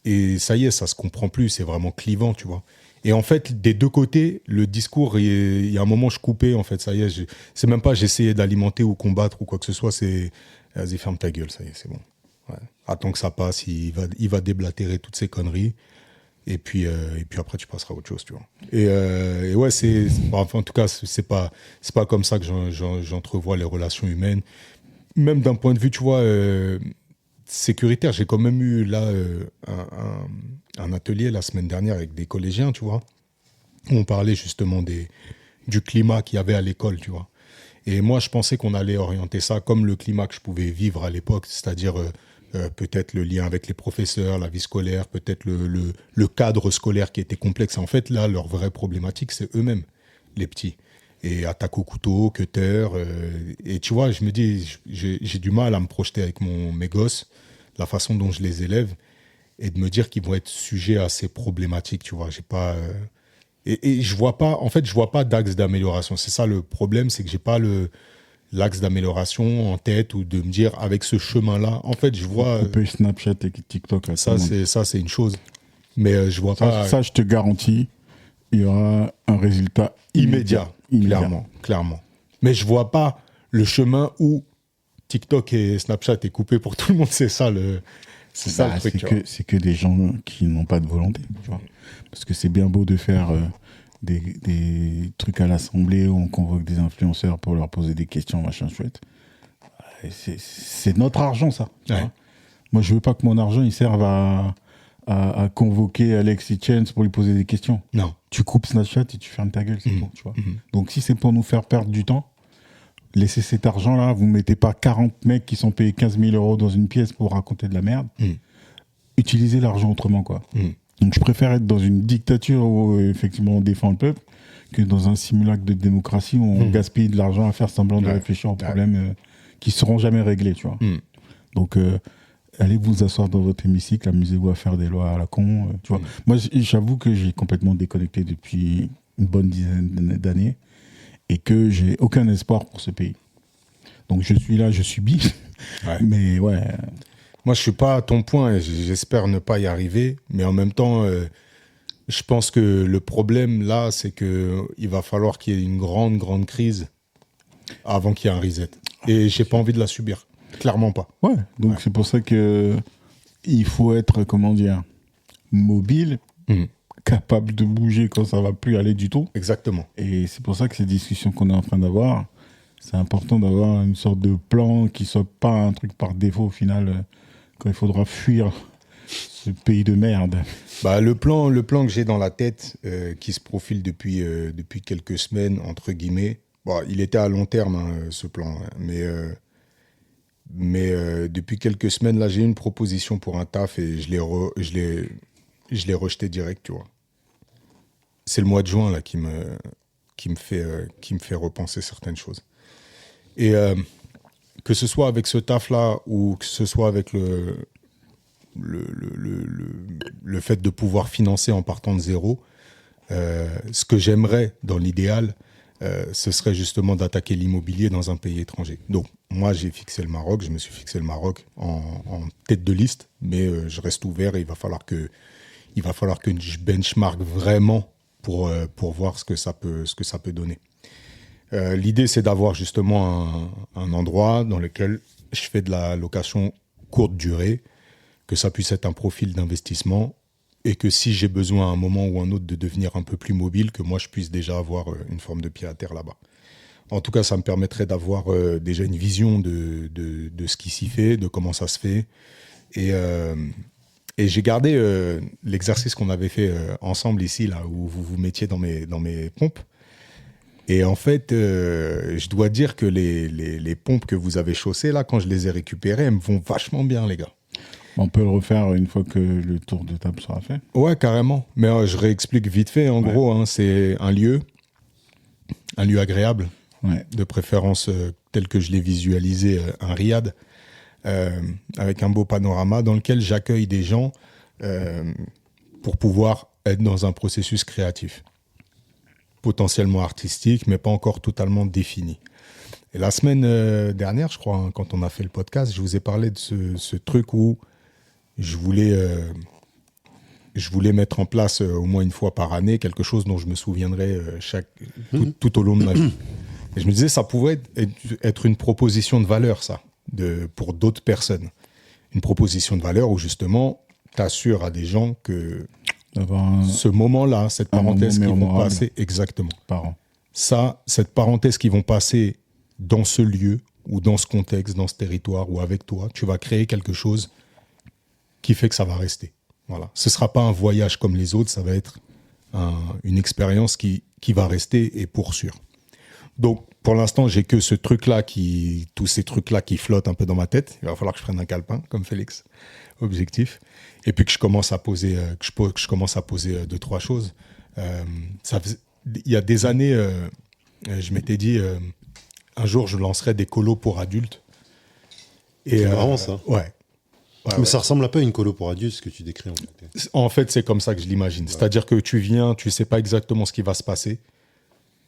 Et ça y est, ça se comprend plus, c'est vraiment clivant, tu vois. Et en fait, des deux côtés, le discours, il y a un moment, je coupais, en fait, ça y est, c'est même pas j'essayais d'alimenter ou combattre ou quoi que ce soit, c'est vas-y, ferme ta gueule, ça y est, c'est bon. Attends que ça passe, il va déblatérer toutes ces conneries. Et puis après, tu passeras à autre chose, tu vois. Et en tout cas, c'est pas comme ça que j'entrevois les relations humaines. Même d'un point de vue, tu vois, sécuritaire. J'ai quand même eu là un atelier la semaine dernière avec des collégiens, tu vois, où on parlait justement du climat qu'il y avait à l'école, tu vois. Et moi, je pensais qu'on allait orienter ça comme le climat que je pouvais vivre à l'époque, c'est-à-dire... peut-être le lien avec les professeurs, la vie scolaire, peut-être le cadre scolaire qui était complexe. En fait, là, leur vraie problématique, c'est eux-mêmes, les petits. Et attaque au couteau, cutter. Et tu vois, je me dis, j'ai du mal à me projeter avec mes gosses, la façon dont je les élève. et de me dire qu'ils vont être sujets à ces problématiques, tu vois. J'ai pas... Et je vois pas d'axe d'amélioration. C'est ça le problème, c'est que j'ai pas l'axe d'amélioration en tête ou de me dire avec ce chemin-là. En fait, je vois... Couper Snapchat et TikTok. Ça, c'est une chose. Mais je vois pas... Ça, je te garantis, il y aura un résultat immédiat. Clairement. Mais je vois pas le chemin où TikTok et Snapchat est coupé pour tout le monde. C'est ça le truc. C'est que des gens qui n'ont pas de volonté, tu vois. Parce que c'est bien beau de faire des trucs à l'Assemblée où on convoque des influenceurs pour leur poser des questions, machin chouette. C'est notre argent, ça. Tu vois. Moi, je veux pas que mon argent il serve à convoquer Alex Hitchens pour lui poser des questions. Non. Tu coupes Snapchat et tu fermes ta gueule, c'est bon, tu vois. Donc, si c'est pour nous faire perdre du temps, laissez cet argent-là, vous ne mettez pas 40 mecs qui sont payés 15 000 € dans une pièce pour raconter de la merde. Utilisez l'argent autrement, quoi. Donc, je préfère être dans une dictature où, effectivement, on défend le peuple que dans un simulacre de démocratie où on gaspille de l'argent à faire semblant de réfléchir aux problèmes qui ne seront jamais réglés, tu vois. Donc, allez vous asseoir dans votre hémicycle, amusez-vous à faire des lois à la con, tu vois. Moi, j'avoue que j'ai complètement déconnecté depuis une bonne dizaine d'années et que j'ai aucun espoir pour ce pays. Donc, je suis là, je subis. Mais ouais... Moi, je suis pas à ton point et j'espère ne pas y arriver. Mais en même temps, je pense que le problème, là, c'est qu'il va falloir qu'il y ait une grande crise avant qu'il y ait un reset. Et j'ai pas envie de la subir. Clairement pas. Ouais, donc c'est pour ça que il faut être, comment dire, mobile, capable de bouger quand ça va plus aller du tout. Exactement. Et c'est pour ça que ces discussions qu'on est en train d'avoir, c'est important d'avoir une sorte de plan qui soit pas un truc par défaut au final, quand il faudra fuir ce pays de merde. Bah, le plan que j'ai dans la tête, qui se profile depuis quelques semaines, entre guillemets, bon, il était à long terme, hein, ce plan, hein, mais depuis quelques semaines, là, j'ai une proposition pour un taf et je l'ai rejeté direct, tu vois. C'est le mois de juin là qui me fait repenser certaines choses. Et que ce soit avec ce taf-là ou que ce soit avec le fait de pouvoir financer en partant de zéro, ce que j'aimerais dans l'idéal, ce serait justement d'attaquer l'immobilier dans un pays étranger. Donc, moi, j'ai fixé le Maroc, je me suis fixé le Maroc en tête de liste, mais je reste ouvert et il va falloir que je benchmark vraiment pour voir ce que ça peut donner. L'idée, c'est d'avoir justement un endroit dans lequel je fais de la location courte durée, que ça puisse être un profil d'investissement et que si j'ai besoin à un moment ou un autre de devenir un peu plus mobile, que moi je puisse déjà avoir une forme de pied à terre là-bas. En tout cas, ça me permettrait d'avoir déjà une vision de ce qui s'y fait, de comment ça se fait. Et j'ai gardé l'exercice qu'on avait fait ensemble ici, là, où vous vous mettiez dans mes pompes. Et en fait, je dois dire que les pompes que vous avez chaussées, là, quand je les ai récupérées, elles me vont vachement bien, les gars. On peut le refaire une fois que le tour de table sera fait. Ouais, carrément. Mais je réexplique vite fait. En gros, hein, c'est un lieu agréable, de préférence tel que je l'ai visualisé, un riad, avec un beau panorama dans lequel j'accueille des gens pour pouvoir être dans un processus créatif, potentiellement artistique, mais pas encore totalement défini. Et la semaine dernière, je crois, hein, quand on a fait le podcast, je vous ai parlé de ce truc où je voulais mettre en place au moins une fois par année quelque chose dont je me souviendrai tout au long de ma vie. Et je me disais, ça pouvait être une proposition de valeur, ça, pour d'autres personnes. Une proposition de valeur où justement, tu assures à des gens que ce moment-là, cette parenthèse qu'ils vont passer, exactement. Par an. Ça, cette parenthèse qu'ils vont passer dans ce lieu ou dans ce contexte, dans ce territoire ou avec toi, tu vas créer quelque chose qui fait que ça va rester. Voilà. Ce ne sera pas un voyage comme les autres, ça va être une expérience qui va rester et pour sûr. Donc, pour l'instant, j'ai que ce truc-là, tous ces trucs-là qui flottent un peu dans ma tête. Il va falloir que je prenne un calepin, comme Félix, objectif. Et puis que je commence à poser, deux, trois choses. Il y a des années, je m'étais dit, un jour, je lancerai des colos pour adultes. C'est marrant, ça. Ouais. Mais ça ressemble un peu à une colo pour adultes, ce que tu décris en fait. En fait, c'est comme ça que je l'imagine. C'est-à-dire que tu viens, tu sais pas exactement ce qui va se passer,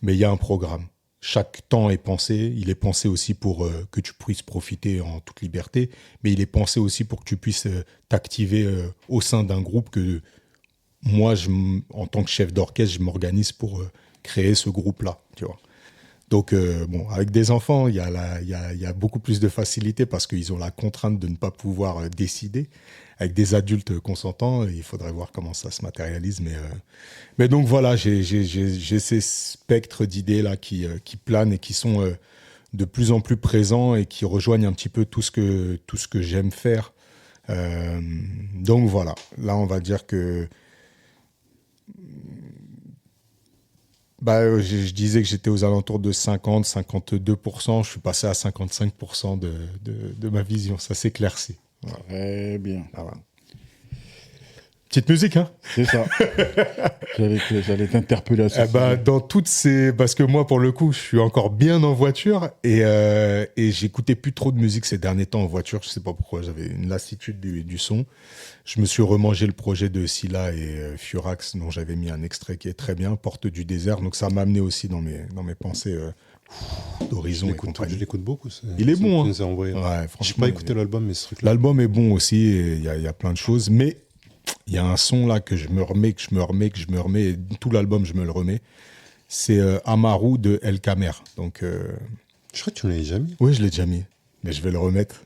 mais il y a un programme. Chaque temps est pensé. Il est pensé aussi pour que tu puisses profiter en toute liberté, mais il est pensé aussi pour que tu puisses t'activer au sein d'un groupe que moi, en tant que chef d'orchestre, je m'organise pour créer ce groupe-là, tu vois. Donc, avec des enfants, il y a beaucoup plus de facilité parce qu'ils ont la contrainte de ne pas pouvoir décider. Avec des adultes consentants, il faudrait voir comment ça se matérialise. Mais donc voilà, j'ai ces spectres d'idées là qui planent et qui sont de plus en plus présents et qui rejoignent un petit peu tout ce que j'aime faire. Donc voilà, là on va dire que je disais que j'étais aux alentours de 50-52%. Je suis passé à 55% de ma vision. Ça s'éclaircit. Voilà. Très bien. Ah, voilà. Petite musique, hein? C'est ça. J'allais t'interpeller à ce sujet. Dans toutes ces... Parce que moi, pour le coup, je suis encore bien en voiture et j'écoutais plus trop de musique ces derniers temps en voiture. Je sais pas pourquoi. J'avais une lassitude du son. Je me suis remangé le projet de Scylla et Furax, dont j'avais mis un extrait qui est très bien, Porte du désert. Donc ça m'a amené aussi dans mes pensées d'horizon et compagnie. Je l'écoute beaucoup. Il est bon. Hein. Ouais, franchement, je n'ai pas écouté l'album, mais ce truc-là. L'album est bon aussi et il y a plein de choses. Mais il y a un son là que je me remets. Et tout l'album, je me le remets. C'est Amaru de El Kamer. Donc, je crois que tu ne l'avais déjà mis. Oui, je l'ai déjà mis. Mais je vais le remettre.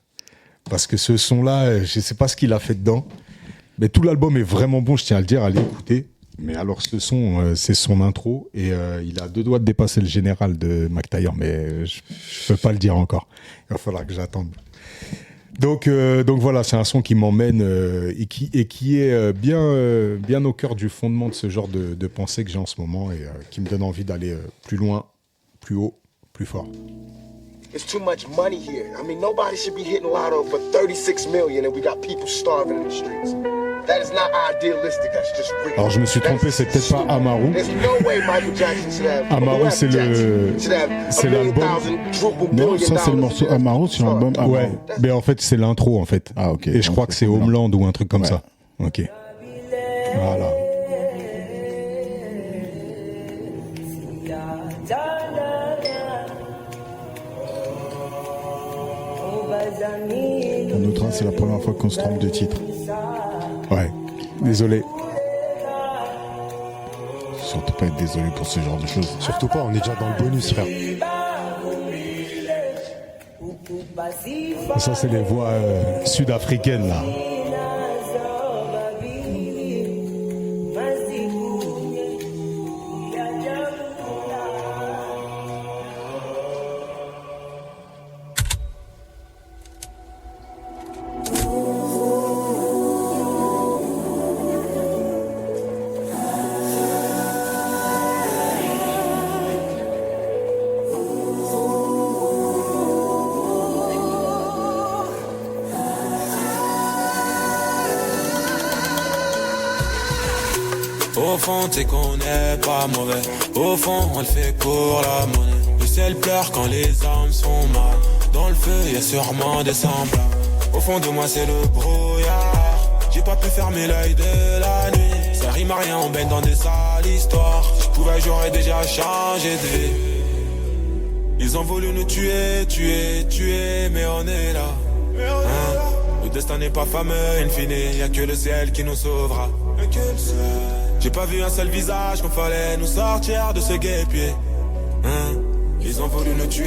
Parce que ce son-là, je ne sais pas ce qu'il a fait dedans. Mais tout l'album est vraiment bon, je tiens à le dire, allez écouter. Mais alors ce son, c'est son intro. Et il a 2 doigts de dépasser le général de McTayer. Mais je ne peux pas le dire encore. Il va falloir que j'attende. Donc voilà, c'est un son qui m'emmène et qui est bien au cœur du fondement de ce genre de pensée que j'ai en ce moment et qui me donne envie d'aller plus loin, plus haut, plus fort. It's too much money here. I mean, nobody should be hitting lotto for 36 million and we got people starving in the streets. That is not idealistic, that's just real. Alors je me suis trompé, c'est peut-être pas Amaru. There's no way Michael Jackson should have. Amaru, c'est l'album. Non, ça c'est le morceau Amaru sur l'album Amaru. Ouais, mais en fait c'est l'intro en fait. Ah ok. Et je crois que c'est Homeland ou un truc comme ouais. ça. Ok. Voilà. En outre, c'est la première fois qu'on se trompe de titre. Ouais, désolé. Surtout pas être désolé pour ce genre de choses. Surtout pas, on est déjà dans le bonus, frère. Ça, c'est les voix sud-africaines, là. Au fond, t'sais qu'on n'est pas mauvais. Au fond, on le fait pour la monnaie. Le ciel pleure quand les âmes sont mal. Dans le feu, y'a sûrement des semblables. Au fond de moi, c'est le brouillard. J'ai pas pu fermer l'œil de la nuit. Ça rime à rien, on baigne dans des sales histoires. Si je pouvais, j'aurais déjà changé de vie. Ils ont voulu nous tuer, mais on est là. Le destin n'est pas fameux, in fine, y'a que le ciel qui nous sauvera. J'ai pas vu un seul visage qu'on fallait nous sortir de ce guêpier. Ils ont voulu nous tuer,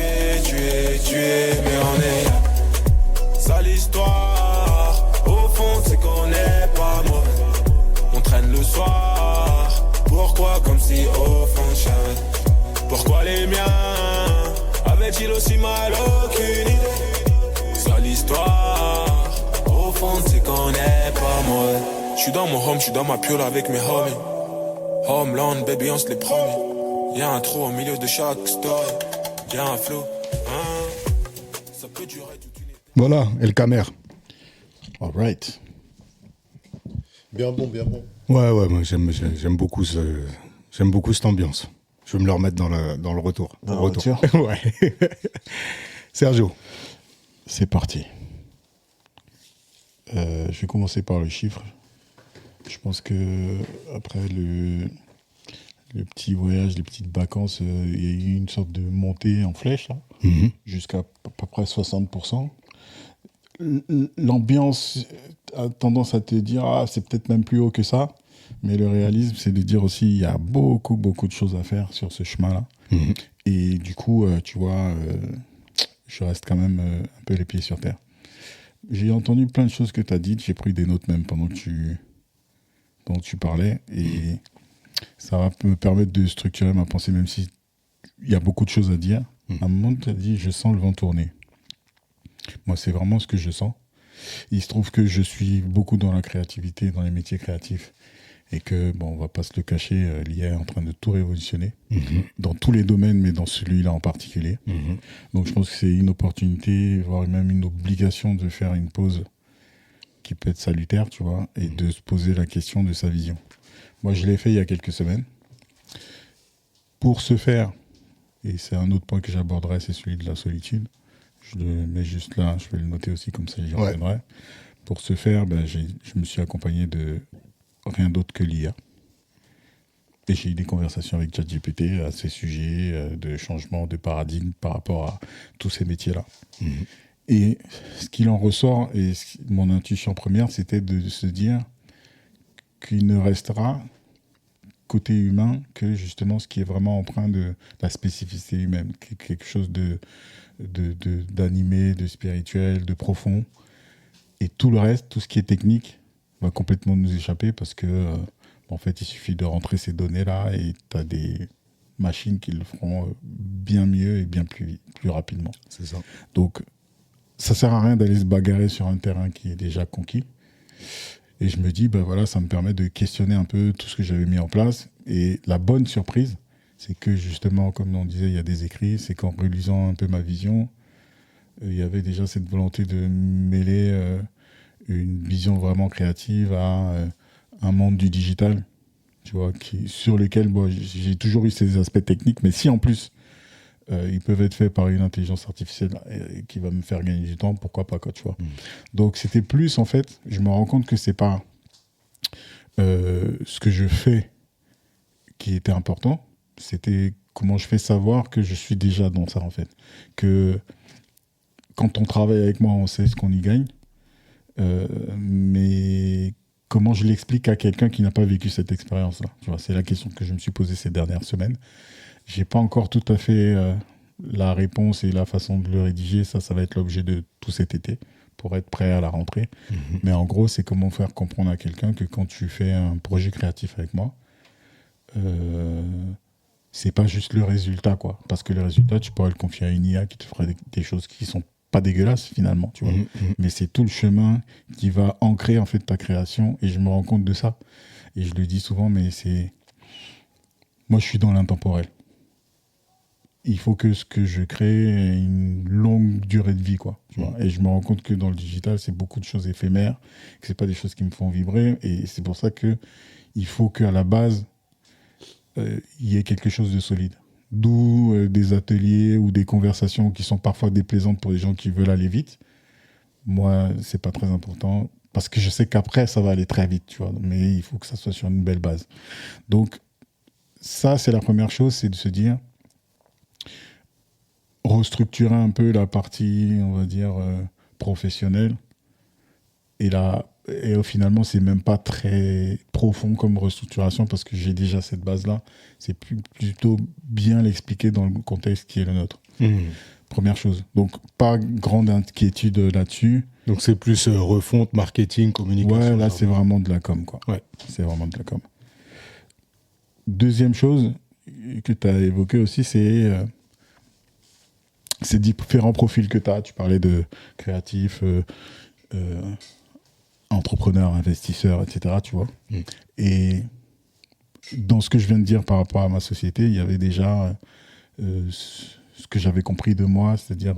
mais on est là. Sale histoire, au fond c'est qu'on n'est pas mauvais. On traîne le soir, pourquoi comme si au fond je savais. Pourquoi les miens avaient-ils aussi mal aucune idée. Sale histoire, au fond c'est qu'on n'est pas mauvais. J'suis dans mon home, j'suis dans ma piole avec mes homies. Homeland, baby, on se les promet. Y'a un trou au milieu de chaque story. Y'a un flow, ça peut durer toute une... Voilà, El Kamer. Alright. Bien bon, bien bon. Ouais, moi j'aime beaucoup cette ambiance. Je vais me le remettre dans le retour. Dans le retour. Ouais. Sergio. C'est parti. Je vais commencer par le chiffre. Je pense que après le petit voyage, les petites vacances, il y a eu une sorte de montée en flèche, là, jusqu'à à peu près 60%. L'ambiance a tendance à te dire c'est peut-être même plus haut que ça, mais le réalisme, c'est de dire aussi il y a beaucoup de choses à faire sur ce chemin-là. Et du coup, tu vois, je reste quand même un peu les pieds sur terre. J'ai entendu plein de choses que tu as dites, j'ai pris des notes même pendant que tu parlais, et ça va me permettre de structurer ma pensée, même si il y a beaucoup de choses à dire. À un moment, tu as dit je sens le vent tourner. Moi, c'est vraiment ce que je sens. Il se trouve que je suis beaucoup dans la créativité, dans les métiers créatifs, et que, bon, on va pas se le cacher, l'IA est en train de tout révolutionner, dans tous les domaines, mais dans celui-là en particulier. Donc je pense que c'est une opportunité, voire même une obligation de faire une pause qui peut être salutaire, tu vois, et de se poser la question de sa vision. Moi, je l'ai fait il y a quelques semaines. Pour ce faire, et c'est un autre point que j'aborderai, c'est celui de la solitude. Je le mets juste là, je vais le noter aussi, comme ça j'y reviendrai. Pour ce faire, je me suis accompagné de rien d'autre que l'IA. Et j'ai eu des conversations avec ChatGPT à ces sujets de changement de paradigme par rapport à tous ces métiers-là. Et ce qu'il en ressort, et mon intuition première, c'était de se dire qu'il ne restera côté humain que justement ce qui est vraiment empreint de la spécificité humaine, quelque chose d'animé, de spirituel, de profond. Et tout le reste, tout ce qui est technique, va complètement nous échapper parce que en fait, il suffit de rentrer ces données-là et tu as des machines qui le feront bien mieux et bien plus rapidement. C'est ça. Donc, ça sert à rien d'aller se bagarrer sur un terrain qui est déjà conquis. Et je me dis, voilà, ça me permet de questionner un peu tout ce que j'avais mis en place. Et la bonne surprise, c'est que justement, comme on disait, il y a des écrits, c'est qu'en relisant un peu ma vision, il y avait déjà cette volonté de mêler une vision vraiment créative à un monde du digital, tu vois, sur lequel j'ai toujours eu ces aspects techniques, mais si en plus ils peuvent être faits par une intelligence artificielle qui va me faire gagner du temps, pourquoi pas, quoi, tu vois. Donc c'était plus, en fait, je me rends compte que c'est pas ce que je fais qui était important, c'était comment je fais savoir que je suis déjà dans ça, en fait. Que quand on travaille avec moi, on sait ce qu'on y gagne, mais comment je l'explique à quelqu'un qui n'a pas vécu cette expérience-là, tu vois, c'est la question que je me suis posée ces dernières semaines. J'ai pas encore tout à fait la réponse et la façon de le rédiger. Ça va être l'objet de tout cet été pour être prêt à la rentrée. Mais en gros, c'est comment faire comprendre à quelqu'un que quand tu fais un projet créatif avec moi, c'est pas juste le résultat, quoi. Parce que le résultat, tu pourrais le confier à une IA qui te fera des choses qui sont pas dégueulasses finalement, tu vois. Mais c'est tout le chemin qui va ancrer en fait ta création. Et je me rends compte de ça. Et je le dis souvent, mais c'est... Moi, je suis dans l'intemporel. Il faut que ce que je crée ait une longue durée de vie, quoi. Tu vois. Et je me rends compte que dans le digital, c'est beaucoup de choses éphémères, que c'est pas des choses qui me font vibrer. Et c'est pour ça que il faut qu'à la base, il y ait quelque chose de solide. D'où des ateliers ou des conversations qui sont parfois déplaisantes pour les gens qui veulent aller vite. Moi, c'est pas très important parce que je sais qu'après, ça va aller très vite, tu vois. Mais il faut que ça soit sur une belle base. Donc, ça, c'est la première chose, c'est de se dire restructurer un peu la partie, on va dire, professionnelle. Et finalement, c'est même pas très profond comme restructuration parce que j'ai déjà cette base-là. C'est plutôt bien l'expliquer dans le contexte qui est le nôtre. Première chose. Donc, pas grande inquiétude là-dessus. Donc, c'est plus refonte, marketing, communication. Ouais, là, c'est vraiment de la com, quoi. Ouais, c'est vraiment de la com. Deuxième chose que tu as évoquée aussi, c'est ces différents profils que tu as. Tu parlais de créatif, entrepreneur, investisseur, etc. Tu vois. Et dans ce que je viens de dire par rapport à ma société, il y avait déjà ce que j'avais compris de moi, c'est-à-dire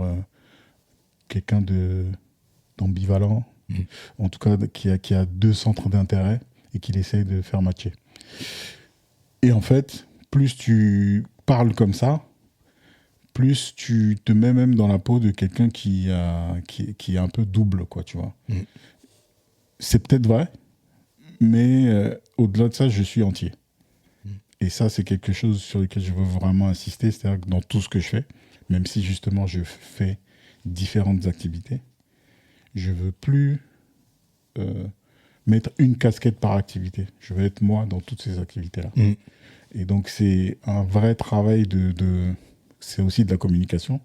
quelqu'un d'ambivalent, en tout cas qui a deux centres d'intérêt et qui essaye de faire matcher. Et en fait, plus tu parles comme ça, plus tu te mets même dans la peau de quelqu'un qui est un peu double, quoi, tu vois. c'est peut-être vrai, mais au-delà de ça, je suis entier. Et ça, c'est quelque chose sur lequel je veux vraiment insister, c'est-à-dire que dans tout ce que je fais, même si justement je fais différentes activités, je veux plus mettre une casquette par activité. Je veux être moi dans toutes ces activités-là. Et donc, c'est un vrai travail c'est aussi de la communication.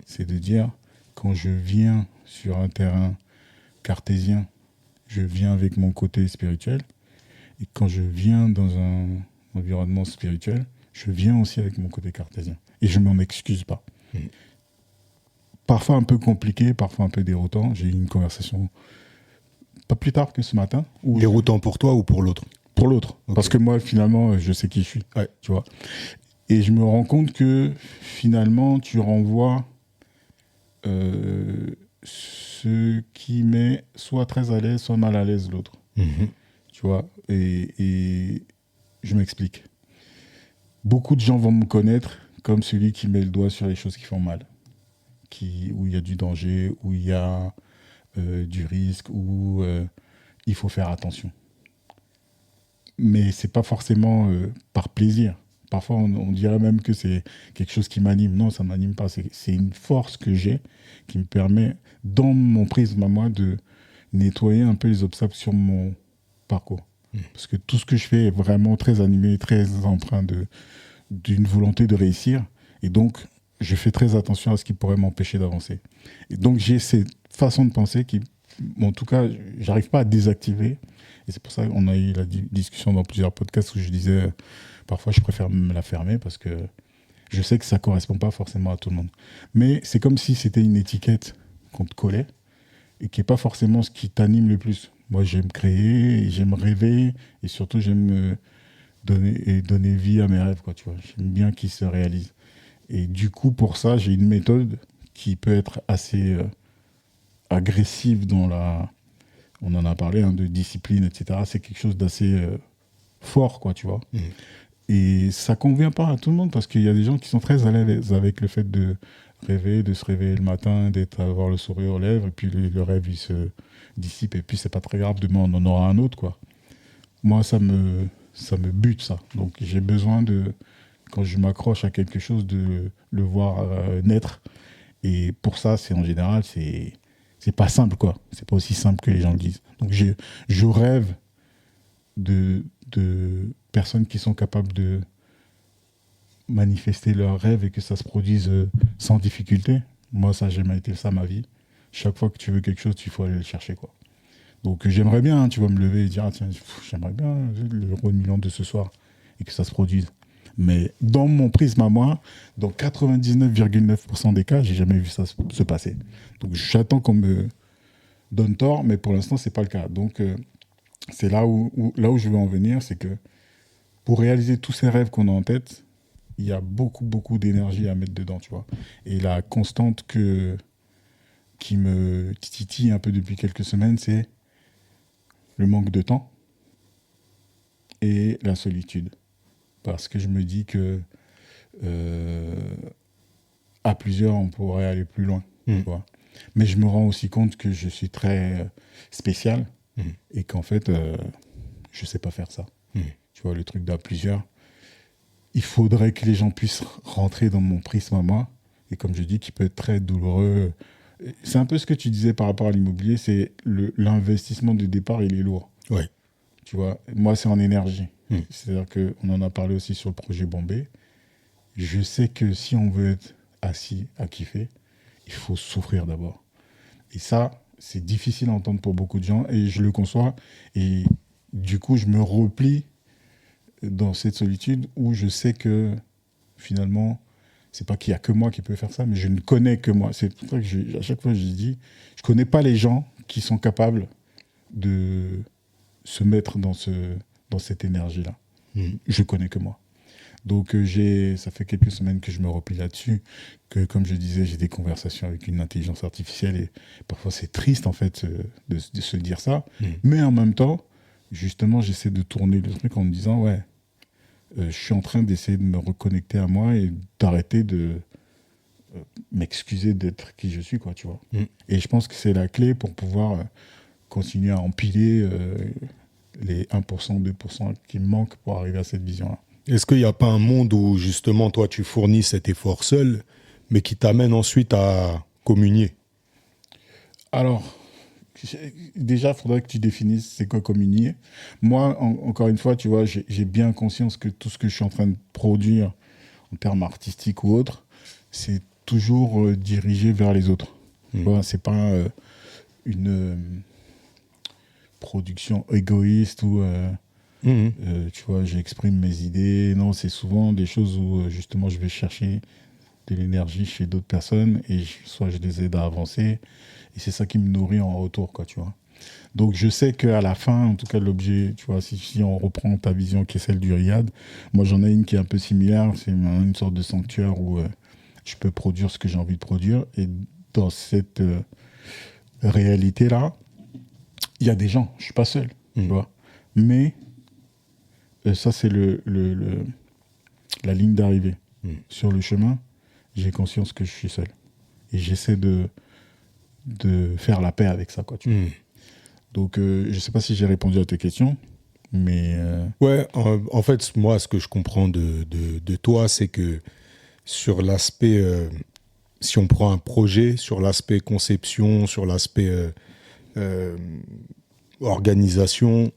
C'est de dire, quand je viens sur un terrain cartésien, je viens avec mon côté spirituel. Et quand je viens dans un environnement spirituel, je viens aussi avec mon côté cartésien. Et je ne m'en excuse pas. Parfois un peu compliqué, parfois un peu déroutant. J'ai eu une conversation pas plus tard que ce matin. Déroutant pour toi ou pour l'autre? Pour l'autre. Okay. Parce que moi, finalement, je sais qui je suis. Ouais. Tu vois. Et je me rends compte que, finalement, tu renvoies ce qui met soit très à l'aise, soit mal à l'aise l'autre. Tu vois. Et je m'explique. Beaucoup de gens vont me connaître comme celui qui met le doigt sur les choses qui font mal. Où il y a du danger, où il y a du risque, où il faut faire attention. Mais c'est pas forcément par plaisir. Parfois, on dirait même que c'est quelque chose qui m'anime. Non, ça ne m'anime pas. C'est une force que j'ai qui me permet, dans mon prisme à moi, de nettoyer un peu les obstacles sur mon parcours. Parce que tout ce que je fais est vraiment très animé, très empreint d'une volonté de réussir. Et donc, je fais très attention à ce qui pourrait m'empêcher d'avancer. Et donc, j'ai cette façon de penser qui, en tout cas, j'arrive pas à désactiver. Et c'est pour ça qu'on a eu la discussion dans plusieurs podcasts où je disais, parfois, je préfère me la fermer parce que je sais que ça correspond pas forcément à tout le monde. Mais c'est comme si c'était une étiquette qu'on te collait et qui n'est pas forcément ce qui t'anime le plus. Moi, j'aime créer, j'aime rêver et surtout, j'aime donner vie à mes rêves, quoi, tu vois. J'aime bien qu'ils se réalisent. Et du coup, pour ça, j'ai une méthode qui peut être assez agressive dans la... On en a parlé, hein, de discipline, etc. C'est quelque chose d'assez fort, quoi, tu vois. Et ça convient pas à tout le monde parce qu'il y a des gens qui sont très à l'aise avec le fait de rêver, de se réveiller le matin, d'avoir le sourire aux lèvres, et puis le rêve, il se dissipe, et puis c'est pas très grave, demain on en aura un autre, quoi. Moi, ça me bute, ça. Donc j'ai besoin quand je m'accroche à quelque chose, de le voir naître. Et pour ça, en général, c'est pas simple, quoi. C'est pas aussi simple que les gens le disent. Donc je rêve de personnes qui sont capables de manifester leurs rêves et que ça se produise sans difficulté. Moi, ça n'a jamais été ça, ma vie. Chaque fois que tu veux quelque chose, il faut aller le chercher, quoi. Donc j'aimerais bien, hein, tu vas me lever et dire, ah, tiens, j'aimerais bien l'euro de million de ce soir et que ça se produise. Mais dans mon prisme à moi, dans 99,9% des cas, j'ai jamais vu ça se passer. Donc j'attends qu'on me donne tort, mais pour l'instant, c'est pas le cas. Donc c'est là où je veux en venir, c'est que pour réaliser tous ces rêves qu'on a en tête, il y a beaucoup, beaucoup d'énergie à mettre dedans, tu vois. Et la constante qui me titille un peu depuis quelques semaines, c'est le manque de temps et la solitude. Parce que je me dis que à plusieurs, on pourrait aller plus loin. Tu vois. Mais je me rends aussi compte que je suis très spécial et qu'en fait, je ne sais pas faire ça. Tu vois, le truc d'à plusieurs. Il faudrait que les gens puissent rentrer dans mon prisme à moi. Et comme je dis, qui peut être très douloureux. C'est un peu ce que tu disais par rapport à l'immobilier, c'est l'investissement de départ, il est lourd. Ouais. Tu vois, moi, c'est en énergie. C'est-à-dire qu'on en a parlé aussi sur le projet Bombay. Je sais que si on veut être assis à kiffer, il faut souffrir d'abord. Et ça, c'est difficile à entendre pour beaucoup de gens et je le conçois. Et du coup, je me replie dans cette solitude où je sais que finalement, c'est pas qu'il y a que moi qui peux faire ça, mais je ne connais que moi. C'est pour ça que à chaque fois, je dis, je connais pas les gens qui sont capables de se mettre dans cette énergie-là. Je connais que moi. Donc, ça fait quelques semaines que je me replie là-dessus, que, comme je disais, j'ai des conversations avec une intelligence artificielle et parfois c'est triste, en fait, de se dire ça. Mais en même temps, justement, j'essaie de tourner le truc en me disant, ouais, je suis en train d'essayer de me reconnecter à moi et d'arrêter de m'excuser d'être qui je suis, quoi, tu vois. Et je pense que c'est la clé pour pouvoir continuer à empiler les 1%, 2% qui me manquent pour arriver à cette vision-là. Est-ce qu'il n'y a pas un monde où, justement, toi, tu fournis cet effort seul, mais qui t'amène ensuite à communier? Alors, déjà, il faudrait que tu définisses c'est quoi communier. Moi, encore une fois, tu vois, j'ai bien conscience que tout ce que je suis en train de produire en termes artistiques ou autres, c'est toujours dirigé vers les autres. Tu vois, c'est pas une production égoïste où tu vois, j'exprime mes idées. Non, c'est souvent des choses où justement je vais chercher de l'énergie chez d'autres personnes et soit je les aide à avancer et c'est ça qui me nourrit en retour, quoi, tu vois. Donc je sais qu'à la fin, en tout cas l'objet, tu vois, si on reprend ta vision qui est celle du riad, moi j'en ai une qui est un peu similaire, c'est une sorte de sanctuaire où je peux produire ce que j'ai envie de produire et dans cette réalité-là, il y a des gens, je suis pas seul, tu vois. Mais ça, c'est la ligne d'arrivée. Sur le chemin, j'ai conscience que je suis seul. Et j'essaie de faire la paix avec ça, quoi, tu vois. Donc, je sais pas si j'ai répondu à tes questions, mais... Ouais, en fait, moi, ce que je comprends de toi, c'est que sur l'aspect... si on prend un projet, sur l'aspect conception, sur l'aspect organisation,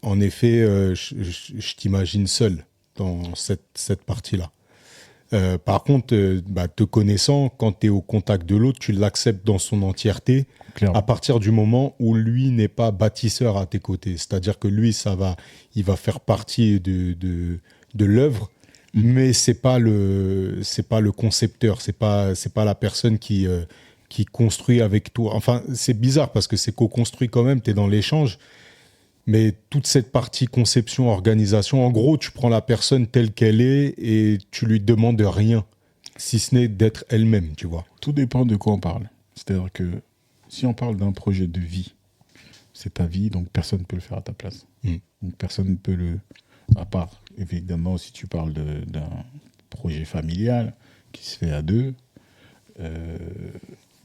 en effet, je t'imagine seul dans cette partie-là. Par contre, te connaissant, quand tu es au contact de l'autre, tu l'acceptes dans son entièreté. Clairement. À partir du moment où lui n'est pas bâtisseur à tes côtés. C'est-à-dire que lui, il va faire partie de l'œuvre, mais c'est pas le concepteur, c'est pas la personne qui construit avec toi. Enfin, c'est bizarre parce que c'est co-construit quand même, tu es dans l'échange. Mais toute cette partie conception, organisation, en gros, tu prends la personne telle qu'elle est et tu lui demandes rien, si ce n'est d'être elle-même, tu vois. Tout dépend de quoi on parle. C'est-à-dire que si on parle d'un projet de vie, c'est ta vie, donc personne ne peut le faire à ta place. Donc personne ne peut à part, évidemment, si tu parles d'un projet familial qui se fait à deux,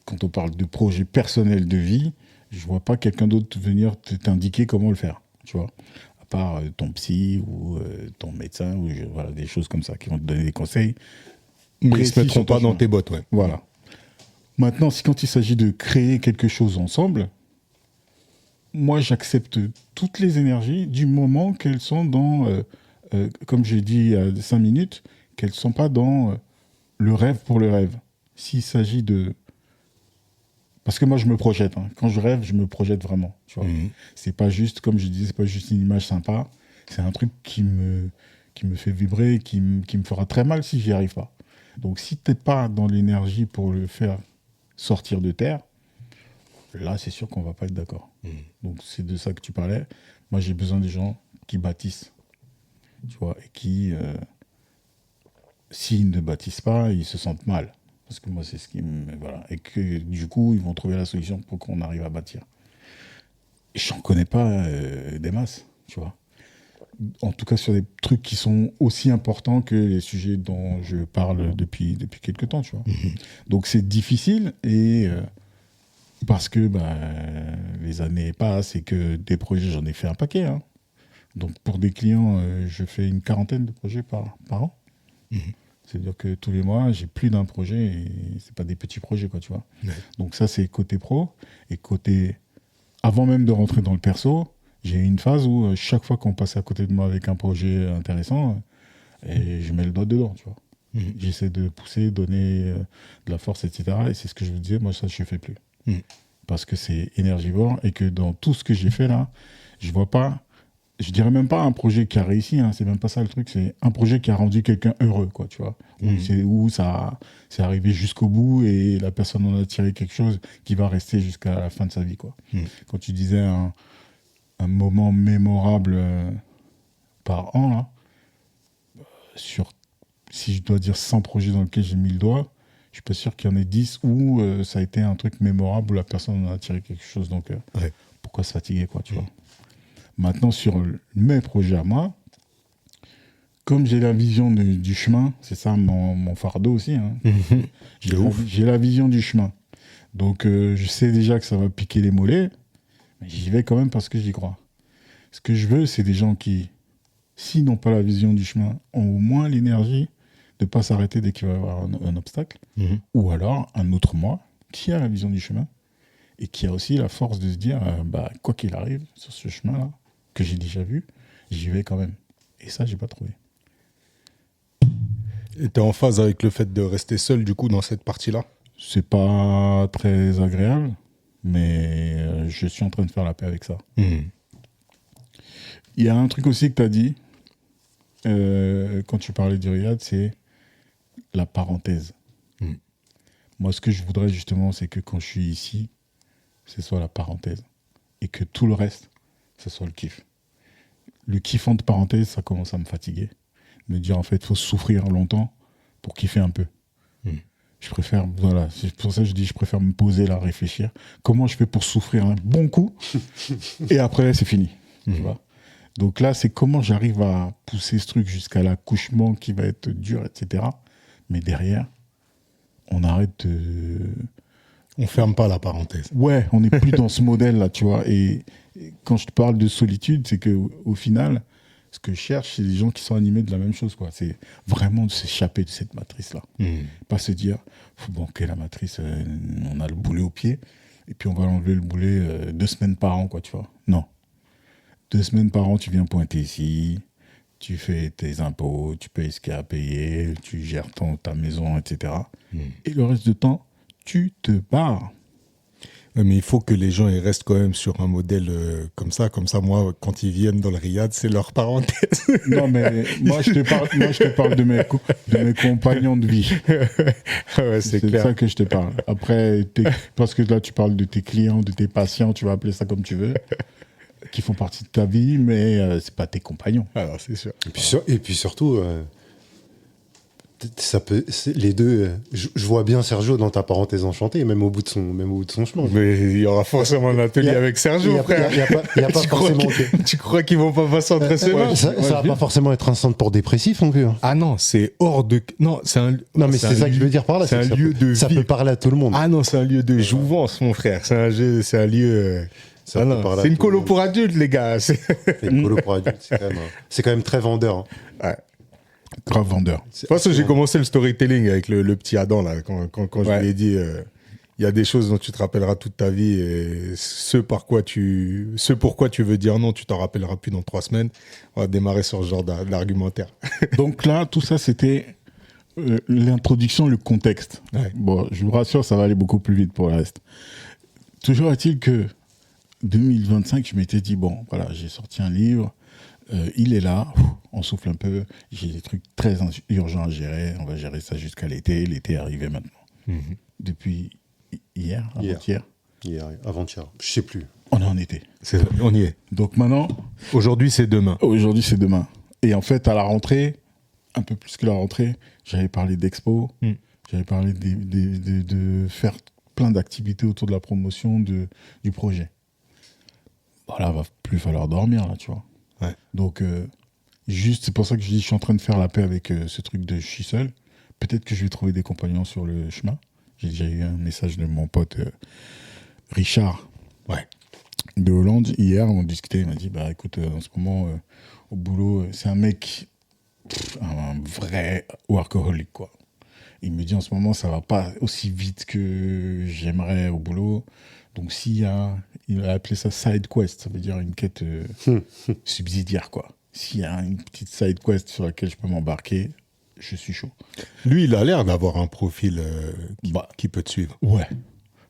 quand on parle de projet personnel de vie, je vois pas quelqu'un d'autre venir t'indiquer comment le faire, tu vois, à part ton psy ou ton médecin ou voilà, des choses comme ça qui vont te donner des conseils. Mais ils se mettront pas dans tes bottes, ouais. Voilà. Maintenant, quand il s'agit de créer quelque chose ensemble, moi j'accepte toutes les énergies du moment qu'elles sont dans, comme j'ai dit il y a 5 minutes, qu'elles sont pas dans le rêve pour le rêve. S'il s'agit de... Parce que moi, je me projette. Hein. Quand je rêve, je me projette vraiment. Tu vois. C'est pas juste, comme je disais, c'est pas juste une image sympa. C'est un truc qui me fait vibrer, qui me fera très mal si j'y arrive pas. Donc, si t'es pas dans l'énergie pour le faire sortir de terre, là, c'est sûr qu'on va pas être d'accord. Donc, c'est de ça que tu parlais. Moi, j'ai besoin des gens qui bâtissent. Tu vois, et qui, s'ils ne bâtissent pas, ils se sentent mal. Parce que moi, c'est ce qui me... Voilà. Et que, du coup, ils vont trouver la solution pour qu'on arrive à bâtir. J'en connais pas des masses, tu vois. En tout cas, sur des trucs qui sont aussi importants que les sujets dont je parle depuis quelques temps, tu vois. Donc, c'est difficile et... parce que les années passent et que des projets, j'en ai fait un paquet. Hein. Donc, pour des clients, je fais une 40aine de projets par an. C'est-à-dire que tous les mois, j'ai plus d'un projet et c'est pas des petits projets, quoi, tu vois. Ouais. Donc ça, c'est côté pro. Et côté... Avant même de rentrer dans le perso, j'ai eu une phase où chaque fois qu'on passait à côté de moi avec un projet intéressant, et je mets le doigt dedans, tu vois. J'essaie de pousser, donner de la force, etc. Et c'est ce que je vous disais, moi, ça, je ne fais plus. Parce que c'est énergivore et que dans tout ce que j'ai fait là, je vois pas... Je dirais même pas un projet qui a réussi, hein, c'est même pas ça le truc, c'est un projet qui a rendu quelqu'un heureux, quoi, tu vois. Où ça c'est arrivé jusqu'au bout et la personne en a tiré quelque chose qui va rester jusqu'à la fin de sa vie, quoi. Quand tu disais un moment mémorable par an, là, si je dois dire 100 projets dans lesquels j'ai mis le doigt, je suis pas sûr qu'il y en ait 10 où ça a été un truc mémorable où la personne en a tiré quelque chose, donc pourquoi se fatiguer, quoi, tu vois. Maintenant, sur mes projets à moi, comme j'ai la vision du chemin, c'est ça mon fardeau aussi, hein. J'ai la vision du chemin. Donc, je sais déjà que ça va piquer les mollets, Mais j'y vais quand même parce que j'y crois. Ce que je veux, c'est des gens qui, s'ils n'ont pas la vision du chemin, ont au moins l'énergie de ne pas s'arrêter dès qu'il va y avoir un obstacle. Ou alors un autre moi qui a la vision du chemin et qui a aussi la force de se dire, quoi qu'il arrive sur ce chemin-là, que j'ai déjà vu, j'y vais quand même. Et ça, j'ai pas trouvé. Et t'es en phase avec le fait de rester seul, du coup, dans cette partie-là? C'est pas très agréable, mais je suis en train de faire la paix avec ça. Il y a un truc aussi que tu as dit, quand tu parlais du riad, c'est la parenthèse. Moi, ce que je voudrais justement, c'est que quand je suis ici, ce soit la parenthèse. Et que tout le reste, ce soit le kiff. Le kiff entre parenthèses, ça commence à me fatiguer. Me dire, en fait, il faut souffrir longtemps pour kiffer un peu. Je préfère, voilà, c'est pour ça que je dis, je préfère me poser là, réfléchir. Comment je fais pour souffrir un bon coup et après, c'est fini. Tu vois. Donc là, c'est comment j'arrive à pousser ce truc jusqu'à l'accouchement qui va être dur, etc. Mais derrière, on arrête de... On ferme pas la parenthèse. Ouais, on n'est plus dans ce modèle-là, tu vois. Et quand je te parle de solitude, c'est qu'au final, ce que je cherche, c'est des gens qui sont animés de la même chose, quoi. C'est vraiment de s'échapper de cette matrice-là. Pas se dire, faut banquer la matrice, on a le boulet au pied, et puis on va enlever le boulet 2 semaines par an, quoi, tu vois. Non. 2 semaines par an, tu viens pointer ici, tu fais tes impôts, tu payes ce qu'il y a à payer, tu gères ta maison, etc. Et le reste du temps, tu te barres. Ouais, mais il faut que les gens ils restent quand même sur un modèle comme ça. Comme ça, moi, quand ils viennent dans le riad, c'est leur parenthèse. Non, mais moi, je te parle de mes compagnons de vie. Ouais, c'est clair. ça que je te parle. Après, parce que là, tu parles de tes clients, de tes patients, tu vas appeler ça comme tu veux, qui font partie de ta vie, mais c'est pas tes compagnons. Alors, c'est sûr. Et puis surtout, les deux. Je vois bien Sergio dans ta parenthèse enchantée, même au bout de son chemin. Mais il y aura forcément un atelier avec Sergio, frère. Il n'y a pas forcément. Tu crois qu'ils vont pas passer entre ses mains? Ça va pas forcément être un centre pour dépressifs non plus. Ah non, c'est hors de. Non, c'est un. Non, mais c'est ça que je veux dire par là. C'est un lieu de vie. Ça peut parler à tout le monde. Ah non, c'est un lieu de jouvence, mon frère. C'est un lieu. C'est une colo pour adultes, les gars. C'est une colo pour adultes. C'est quand même très vendeur. Ouais. Grave vendeur. De toute façon, j'ai commencé le storytelling avec le petit Adam, là, quand je lui ai dit il y a des choses dont tu te rappelleras toute ta vie et ce pourquoi tu veux dire non, tu t'en rappelleras plus dans 3 semaines. On va démarrer sur ce genre d'argumentaire. Donc là, tout ça, c'était l'introduction, le contexte. Ouais. Bon, je vous rassure, ça va aller beaucoup plus vite pour le reste. Toujours est-il que 2025, je m'étais dit, bon, voilà, j'ai sorti un livre, il est là, on souffle un peu, j'ai des trucs très urgents à gérer, on va gérer ça jusqu'à l'été est arrivé maintenant. Depuis hier, Avant-hier, je sais plus. on est en été. On y est. Donc maintenant... Aujourd'hui, c'est demain. Aujourd'hui, c'est demain. Et en fait, à la rentrée, un peu plus que la rentrée, j'avais parlé d'expo, j'avais parlé de faire plein d'activités autour de la promotion du projet. Voilà, va plus falloir dormir, là, tu vois. Ouais. Donc, juste, c'est pour ça que je dis, je suis en train de faire la paix avec ce truc de je suis seul. Peut-être que je vais trouver des compagnons sur le chemin. J'ai déjà eu un message de mon pote Richard, de Hollande. Hier, on discutait, il m'a dit, bah écoute, en ce moment, au boulot, c'est un mec, un vrai workaholic, quoi. Il me dit, en ce moment, ça va pas aussi vite que j'aimerais au boulot. Donc, il a appelé ça side quest, ça veut dire une quête subsidiaire, quoi. S'il y a une petite side quest sur laquelle je peux m'embarquer, je suis chaud. Lui, il a l'air d'avoir un profil qui peut te suivre. Ouais.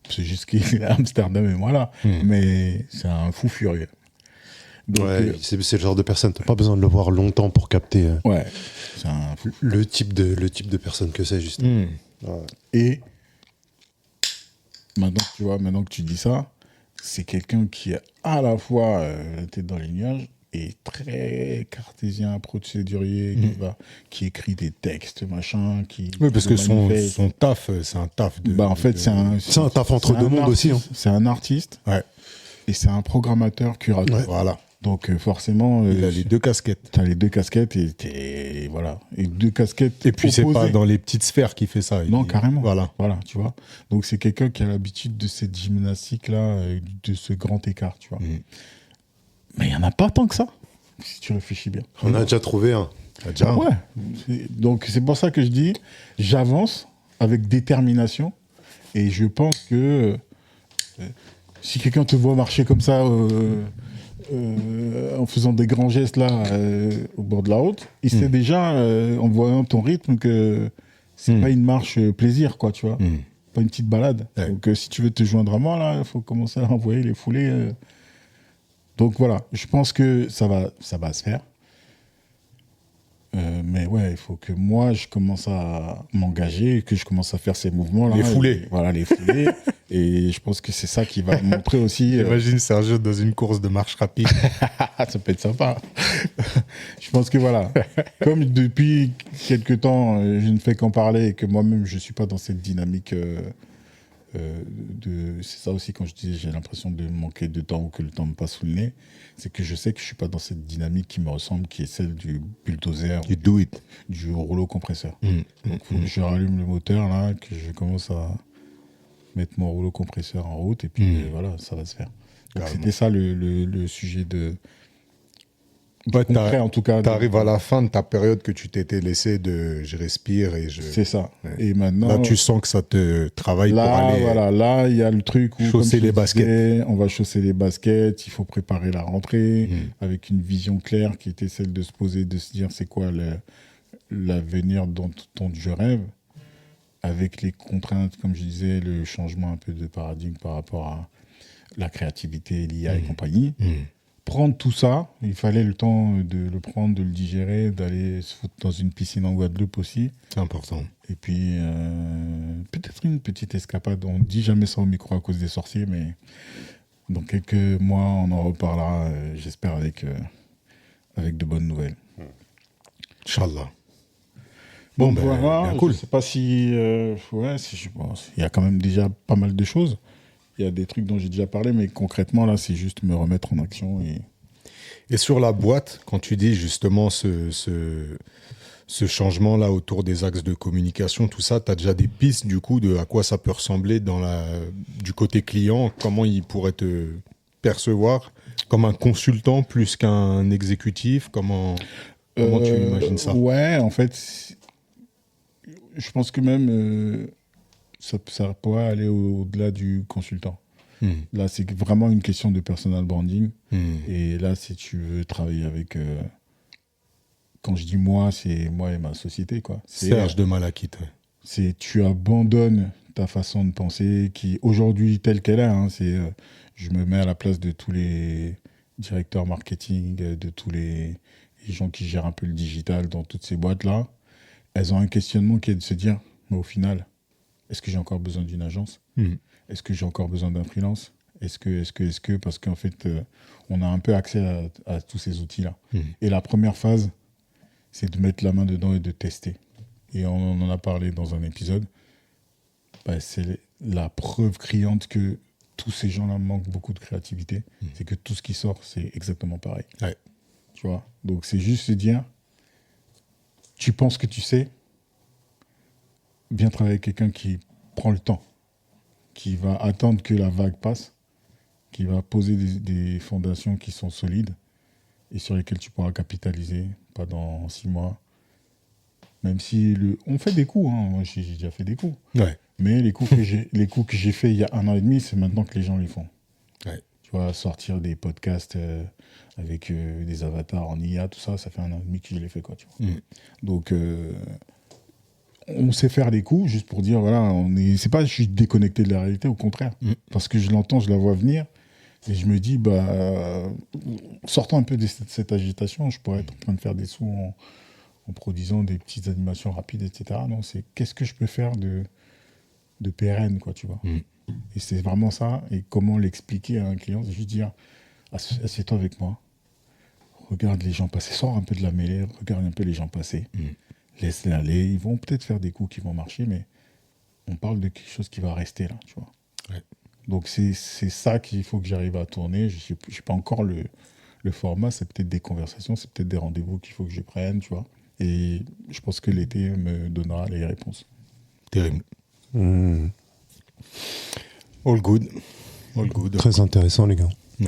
C'est juste qu'il est à Amsterdam et moi là. Mais c'est un fou furieux. Donc, c'est le genre de personne, t'as pas besoin de le voir longtemps pour capter c'est un fou. le type de personne que c'est, justement. Ouais. Et maintenant que tu dis ça, c'est quelqu'un qui est à la fois la tête dans les nuages et très cartésien, procédurier, qui écrit des textes, machin, Oui, parce que son taf, c'est un taf de... Bah, en fait, c'est un taf entre deux mondes aussi. Hein. C'est un artiste. Ouais. Et c'est un programmateur curateur. Ouais. Voilà. Donc forcément, Il a les deux casquettes. tu as les deux casquettes et voilà. Et deux casquettes Et puis, c'est opposées. pas dans les petites sphères qu'il fait ça. Non, carrément. Voilà. Voilà, tu vois. Donc c'est quelqu'un qui a l'habitude de cette gymnastique-là, de ce grand écart, tu vois. Mais il n'y en a pas tant que ça, si tu réfléchis bien. On a déjà trouvé un. Ah, déjà. Ouais. Donc c'est pour ça que je dis, j'avance avec détermination et je pense que si quelqu'un te voit marcher comme ça en faisant des grands gestes là au bord de la route, il sait déjà en voyant ton rythme que c'est pas une marche plaisir, quoi, tu vois. Pas une petite balade. Ouais. Donc si tu veux te joindre à moi là, il faut commencer à envoyer les foulées. Donc voilà, je pense que ça va se faire. Mais ouais, il faut que moi, je commence à m'engager, que je commence à faire ces mouvements-là. Les foulées. Voilà, les foulées. Et je pense que c'est ça qui va montrer aussi... Imagine Sergio dans une course de marche rapide. ça peut être sympa. Je pense que voilà, comme depuis quelques temps, je ne fais qu'en parler et que moi-même, je ne suis pas dans cette dynamique c'est ça aussi quand je dis j'ai l'impression de manquer de temps ou que le temps me passe sous le nez, c'est que je sais que je suis pas dans cette dynamique qui me ressemble, qui est celle du bulldozer, You do it. du rouleau compresseur. Donc faut que je rallume le moteur là, que je commence à mettre mon rouleau compresseur en route et puis voilà, ça va se faire. Donc Carrément. c'était ça le sujet de Ouais, concret en tout cas. T'arrives à la fin de ta période que tu t'étais laissé de je respire et je. C'est ça. Ouais. Et maintenant Là, tu sens que ça te travaille pour là, aller. voilà, là, il y a le truc où chausser comme je les te baskets. disais, on va chausser les baskets, il faut préparer la rentrée avec une vision claire qui était celle de se poser, de se dire c'est quoi l'avenir dont je rêve, avec les contraintes, comme je disais, le changement un peu de paradigme par rapport à la créativité, l'IA et compagnie. Prendre tout ça, il fallait le temps de le prendre, de le digérer, d'aller se foutre dans une piscine en Guadeloupe aussi. C'est important. Et puis, peut-être une petite escapade. On ne dit jamais ça au micro à cause des sorciers, mais dans quelques mois, on en reparlera, j'espère, avec de bonnes nouvelles. Inch'Allah. Bon, Bon, ben, voilà, bien cool. je ne sais pas si... je pense, il y a quand même déjà pas mal de choses. Il y a des trucs dont j'ai déjà parlé, mais concrètement, là, c'est juste me remettre en action. Et sur la boîte, quand tu dis justement ce changement-là autour des axes de communication, tout ça, tu as déjà des pistes du coup de à quoi ça peut ressembler du côté client, comment il pourrait te percevoir comme un consultant plus qu'un exécutif, comment tu imagines ça? Ouais, en fait, je pense que même ça pourrait aller au-delà du consultant. Là, c'est vraiment une question de personal branding. Et là, si tu veux travailler avec... quand je dis moi, c'est moi et ma société, quoi. Serge de Malakite. Ouais. C'est tu abandonnes ta façon de penser qui, aujourd'hui, telle qu'elle est, hein, je me mets à la place de tous les directeurs marketing, de tous les gens qui gèrent un peu le digital dans toutes ces boîtes-là. Elles ont un questionnement qui est de se dire, mais au final, est-ce que j'ai encore besoin d'une agence ? Est-ce que j'ai encore besoin d'un freelance ? Est-ce que, parce qu'en fait, on a un peu accès à tous ces outils-là. Et la première phase, c'est de mettre la main dedans et de tester. Et on en a parlé dans un épisode. C'est la preuve criante que tous ces gens-là manquent beaucoup de créativité. C'est que tout ce qui sort, c'est exactement pareil. Ouais. Tu vois ? Donc, c'est juste se dire, tu penses que tu sais, viens travailler avec quelqu'un qui prend le temps, qui va attendre que la vague passe, qui va poser des fondations qui sont solides et sur lesquelles tu pourras capitaliser, pas dans 6 mois. Même si on fait des coups, hein. Moi j'ai déjà fait des coups. Ouais. Mais les coups que j'ai fait il y a 1 an et demi, c'est maintenant que les gens les font. Ouais. Tu vois, sortir des podcasts avec des avatars en IA, tout ça, ça fait 1 an et demi que je l'ai fait, quoi, tu vois. Donc, on sait faire des coups, juste pour dire, voilà, c'est pas juste déconnecté de la réalité, au contraire. Parce que je l'entends, je la vois venir, et je me dis, sortant un peu de cette agitation, je pourrais être en train de faire des sous en produisant des petites animations rapides, etc. Non, c'est qu'est-ce que je peux faire de pérenne, quoi, tu vois. Et c'est vraiment ça. Et comment l'expliquer à un client, c'est juste dire, assieds-toi avec moi, regarde les gens passer, sors un peu de la mêlée, regarde un peu les gens passer, laisse-les aller, ils vont peut-être faire des coups qui vont marcher, mais on parle de quelque chose qui va rester là, tu vois. Ouais. Donc c'est ça qu'il faut que j'arrive à tourner. Je n'ai pas encore le Le format, c'est peut-être des conversations, c'est peut-être des rendez-vous qu'il faut que je prenne, tu vois. Et je pense que l'été me donnera les réponses. Terrible. Mmh. All good. All good. Très intéressant, les gars. Ouais.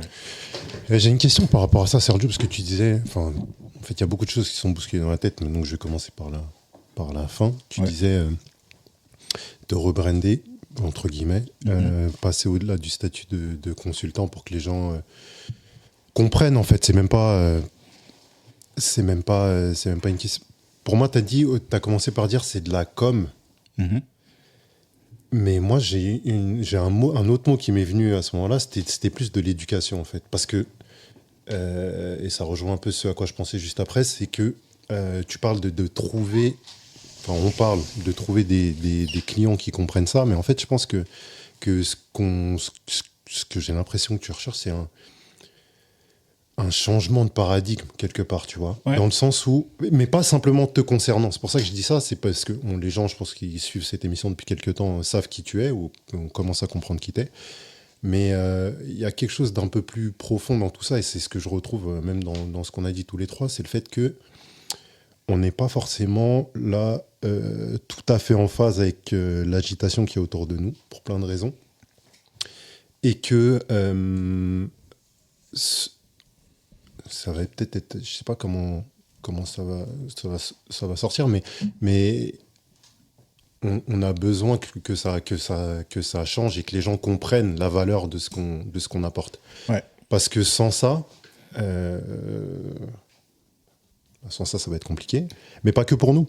J'ai une question par rapport à ça, Sergio, parce que tu disais, en fait, il y a beaucoup de choses qui sont bousculées dans la tête, mais donc je vais commencer par la fin. Tu disais de rebrander, entre guillemets, passer au-delà du statut de consultant pour que les gens comprennent, en fait. C'est même pas une question. Pour moi, t'as commencé par dire c'est de la com. Mhm. Mais moi, j'ai un autre mot qui m'est venu à ce moment-là, c'était plus de l'éducation, en fait. Parce que, et ça rejoint un peu ce à quoi je pensais juste après, c'est que tu parles de trouver, enfin, on parle de trouver des clients qui comprennent ça, mais en fait, je pense que ce que j'ai l'impression que tu recherches, c'est un changement de paradigme, quelque part, tu vois. Ouais. Dans le sens où... Mais pas simplement te concernant. C'est pour ça que je dis ça, c'est parce que les gens, je pense, qui suivent cette émission depuis quelques temps, savent qui tu es, ou on commence à comprendre qui t'es. Mais il y a quelque chose d'un peu plus profond dans tout ça, et c'est ce que je retrouve même dans ce qu'on a dit tous les trois, c'est le fait que on n'est pas forcément là tout à fait en phase avec l'agitation qui est autour de nous, pour plein de raisons. Et que... ça va peut-être être, je sais pas comment ça va sortir, mais on a besoin que ça change et que les gens comprennent la valeur de ce qu'on apporte. Ouais. Parce que sans ça, ça va être compliqué. Mais pas que pour nous.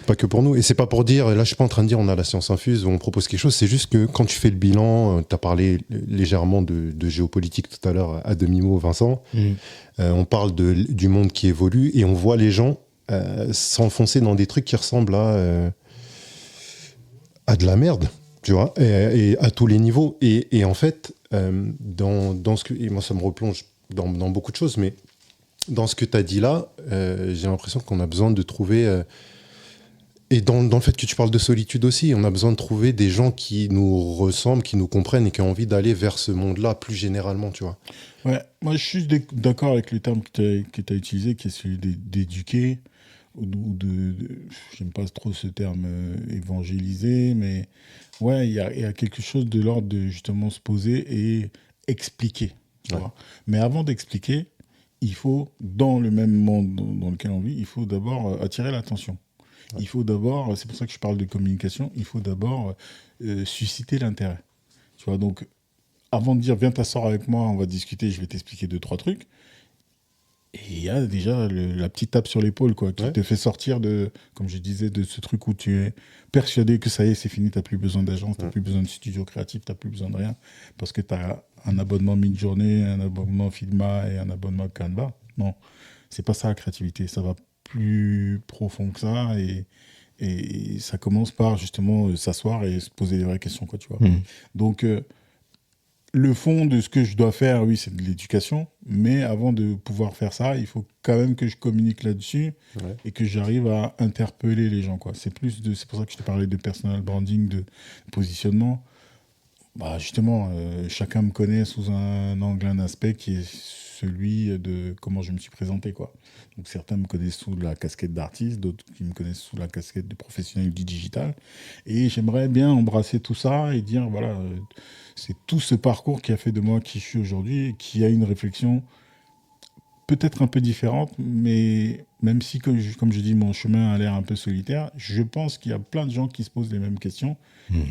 Pas que pour nous. Et c'est pas pour dire, là je suis pas en train de dire on a la science infuse ou on propose quelque chose, c'est juste que quand tu fais le bilan, tu as parlé légèrement de géopolitique tout à l'heure à demi-mot, Vincent, on parle du monde qui évolue et on voit les gens s'enfoncer dans des trucs qui ressemblent à de la merde, tu vois, et à tous les niveaux. Et en fait, dans ce que... Et moi ça me replonge dans beaucoup de choses, mais dans ce que tu as dit là, j'ai l'impression qu'on a besoin de trouver... et dans le fait que tu parles de solitude aussi, on a besoin de trouver des gens qui nous ressemblent, qui nous comprennent et qui ont envie d'aller vers ce monde-là plus généralement, tu vois. Ouais, moi je suis d'accord avec le terme que tu as utilisé, qui est celui d'éduquer, ou j'aime pas trop ce terme évangéliser, mais ouais, il y a quelque chose de l'ordre de justement se poser et expliquer, tu vois. Mais avant d'expliquer, il faut, dans le même monde dans lequel on vit, il faut d'abord attirer l'attention. Il faut d'abord, c'est pour ça que je parle de communication, il faut d'abord susciter l'intérêt. Tu vois, donc, avant de dire, viens t'asseoir avec moi, on va discuter, je vais t'expliquer 2-3 trucs. Et il y a déjà la petite tape sur l'épaule, quoi, qui te fait sortir de, comme je disais, de ce truc où tu es persuadé que ça y est, c'est fini, t'as plus besoin d'agence, t'as plus besoin de studio créatif, t'as plus besoin de rien, parce que t'as un abonnement Midjourney, un abonnement Figma et un abonnement Canva. Non, c'est pas ça la créativité, ça va plus profond que ça, et ça commence par justement s'asseoir et se poser des vraies questions, quoi, tu vois. Donc, le fond de ce que je dois faire, oui, c'est de l'éducation, mais avant de pouvoir faire ça, il faut quand même que je communique là-dessus et que j'arrive à interpeller les gens, quoi. C'est pour ça que je te parlais de personal branding, de positionnement. Bah, justement, chacun me connaît sous un angle, un aspect qui est celui de comment je me suis présenté, quoi. Donc certains me connaissent sous la casquette d'artiste, d'autres qui me connaissent sous la casquette de professionnel du digital. Et j'aimerais bien embrasser tout ça et dire, voilà, c'est tout ce parcours qui a fait de moi qui je suis aujourd'hui et qui a une réflexion peut-être un peu différente, mais même si, comme je dis, mon chemin a l'air un peu solitaire, je pense qu'il y a plein de gens qui se posent les mêmes questions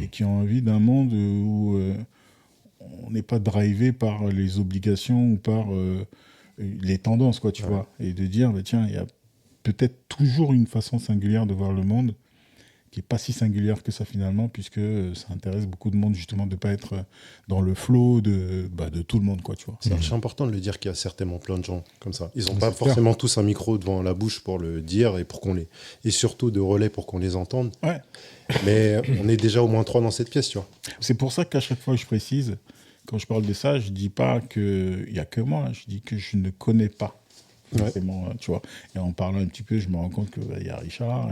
et qui ont envie d'un monde où on n'est pas drivé par les obligations ou par les tendances, quoi, tu vois. Et de dire, bah, tiens, il y a peut-être toujours une façon singulière de voir le monde qui n'est pas si singulière que ça finalement, puisque ça intéresse beaucoup de monde justement de ne pas être dans le flot de tout le monde, quoi, tu vois. C'est important de le dire qu'il y a certainement plein de gens comme ça. Ils n'ont pas forcément tous un micro devant la bouche pour le dire et surtout de relais pour qu'on les entende. Ouais. Mais on est déjà au moins 3 dans cette pièce, tu vois. C'est pour ça qu'à chaque fois je précise, quand je parle de ça, je ne dis pas qu'il n'y a que moi, je dis que je ne connais pas forcément, tu vois. Et en parlant un petit peu, je me rends compte qu'il y a Richard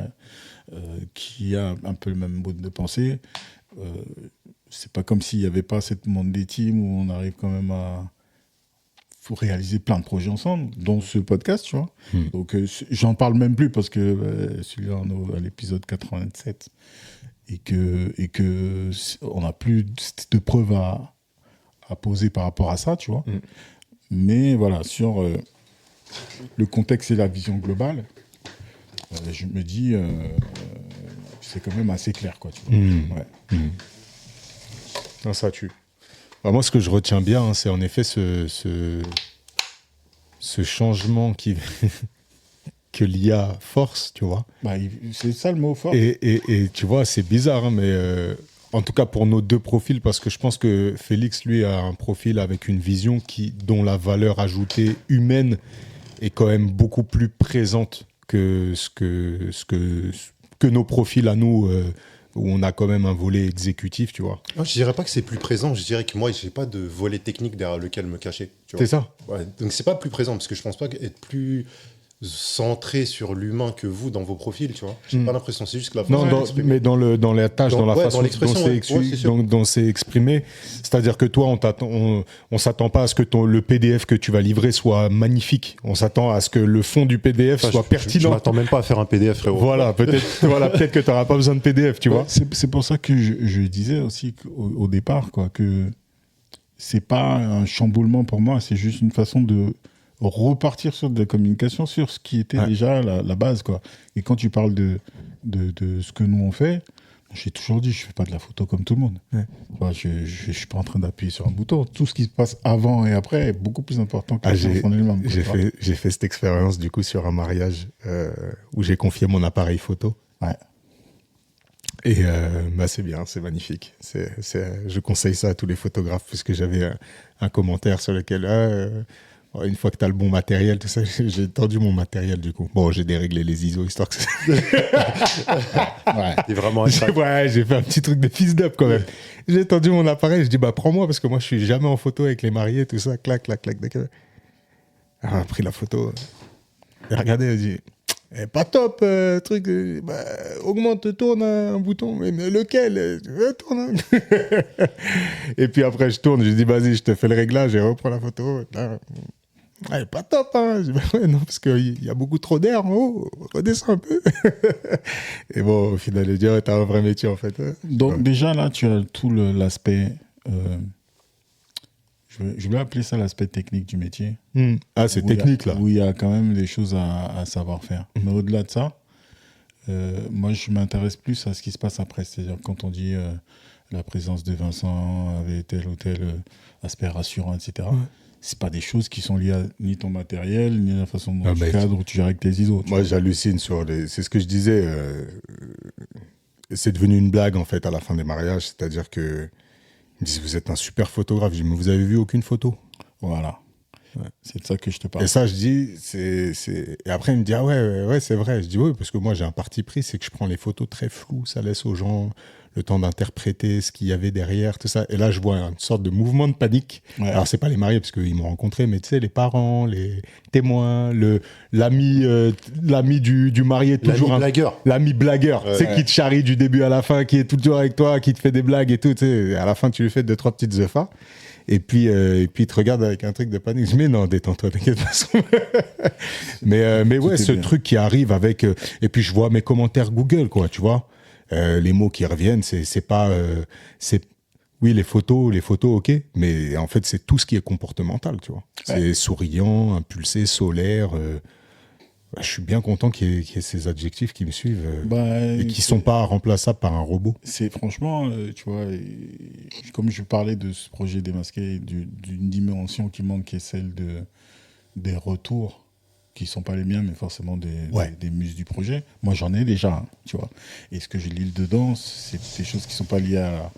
qui a un peu le même mode de pensée. C'est pas comme s'il n'y avait pas cette monde des teams où on arrive quand même à faut réaliser plein de projets ensemble, dont ce podcast, tu vois. Donc, j'en parle même plus parce que celui-là, on est à l'épisode 87 et que on n'a plus de preuves à poser par rapport à ça, tu vois. Mais voilà, sur le contexte et la vision globale, je me dis, c'est quand même assez clair, quoi, tu vois. Ouais. Non, ça tue. Bah, moi, ce que je retiens bien, hein, c'est en effet ce changement que l'IA force, tu vois. Bah, c'est ça le mot fort. Et tu vois, c'est bizarre, hein, mais en tout cas pour nos deux profils, parce que je pense que Félix, lui, a un profil avec une vision dont la valeur ajoutée humaine est quand même beaucoup plus présente que que nos profils à nous, où on a quand même un volet exécutif, tu vois. Je dirais pas que c'est plus présent, je dirais que moi, j'ai pas de volet technique derrière lequel me cacher. Tu vois. C'est ça. Ouais, donc c'est pas plus présent, parce que je pense pas être plus centré sur l'humain que vous dans vos profils, tu vois. J'ai pas l'impression, c'est juste que la façon Non, mais dans la tâche, dans la façon dont c'est exprimé. C'est-à-dire que toi, on s'attend pas à ce que le PDF que tu vas livrer soit magnifique. On s'attend à ce que le fond du PDF soit pertinent. Je m'attends même pas à faire un PDF, frérot. Voilà, peut-être que tu n'auras pas besoin de PDF, tu vois. C'est pour ça que je disais aussi au départ, quoi, que c'est pas un chamboulement pour moi, c'est juste une façon de repartir sur de la communication, sur ce qui était déjà la base, quoi. Et quand tu parles de ce que nous on fait, j'ai toujours dit, je fais pas de la photo comme tout le monde. Ouais. Enfin, je suis pas en train d'appuyer sur un bouton. Tout ce qui se passe avant et après est beaucoup plus important que j'ai fait cette expérience du coup sur un mariage où j'ai confié mon appareil photo. Ouais. Et c'est bien, c'est magnifique. Je conseille ça à tous les photographes puisque j'avais un commentaire sur lequel une fois que tu as le bon matériel, tout ça, j'ai tendu mon matériel du coup. Bon, j'ai déréglé les ISO histoire que T'es vraiment j'ai fait un petit truc de fils d'up quand même. J'ai tendu mon appareil, je dis prends-moi parce que moi je suis jamais en photo avec les mariés, tout ça, clac. On a pris la photo. Et regardez, elle dit pas top, truc, augmente, tourne un bouton, mais lequel tourne. Et puis après je tourne, je dis vas-y, je te fais le réglage et reprends la photo. Là, pas top, hein. Je dis, non, parce qu'il y a beaucoup trop d'air en haut, redescends un peu. Et bon, au final, je dis, t'as un vrai métier en fait. Donc déjà là, tu as tout l'aspect, je vais appeler ça l'aspect technique du métier. Ah, c'est technique là. Où il y a quand même des choses à savoir faire. Mais au-delà de ça, moi je m'intéresse plus à ce qui se passe après. C'est-à-dire quand on dit la présence de Vincent avait tel ou tel aspect rassurant, etc. Ouais. C'est pas des choses qui sont liées à ni ton matériel, ni la façon dont tu cadres ou tu gères avec tes ISO. Moi, j'hallucine sur c'est ce que je disais. C'est devenu une blague, en fait, à la fin des mariages. C'est-à-dire que ils me disent, vous êtes un super photographe. Je dis, mais vous avez vu aucune photo. Voilà. Ouais. C'est de ça que je te parle. Et ça, je dis, Et après, il me dit, ah ouais, c'est vrai. Je dis, oui, parce que moi, j'ai un parti pris, c'est que je prends les photos très floues. Ça laisse aux gens le temps d'interpréter ce qu'il y avait derrière, tout ça. Et là, je vois une sorte de mouvement de panique. Ouais. Alors, c'est pas les mariés, parce qu'ils m'ont rencontré, mais tu sais, les parents, les témoins, l'ami du marié, toujours l'ami blagueur. C'est qui te charrie du début à la fin, qui est toujours avec toi, qui te fait des blagues et tout. Tu sais, à la fin, tu lui fais 2-3 petites zefas. Et puis il te regarde avec un truc de panique. Je dis, mais non, détends-toi, t'inquiète pas. mais ouais, ce truc qui arrive avec... et puis, je vois mes commentaires Google, quoi, tu vois. Les mots qui reviennent, c'est pas... oui, les photos, ok. Mais en fait, c'est tout ce qui est comportemental, tu vois. C'est souriant, impulsé, solaire... je suis bien content qu'il y ait ces adjectifs qui me suivent et qui ne sont pas remplaçables par un robot. C'est franchement, tu vois, comme je parlais de ce projet démasqué, d'une dimension qui manque, qui est celle des retours, qui ne sont pas les miens, mais forcément des muses du projet. Moi, j'en ai déjà, tu vois. Et ce que je lis dedans, c'est des choses qui ne sont pas liées à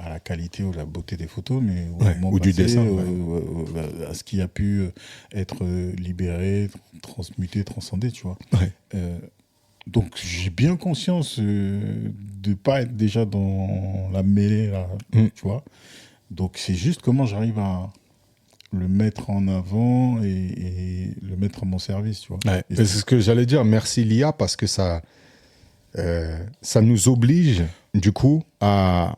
la qualité ou la beauté des photos, mais ou du dessin, à ce qui a pu être libéré, transmuté, transcendé, tu vois. Ouais. Donc j'ai bien conscience de ne pas être déjà dans la mêlée, là, tu vois. Donc c'est juste comment j'arrive à le mettre en avant et le mettre à mon service, tu vois. Ouais. C'est ce que j'allais dire, merci l'IA, parce que ça nous oblige, du coup, à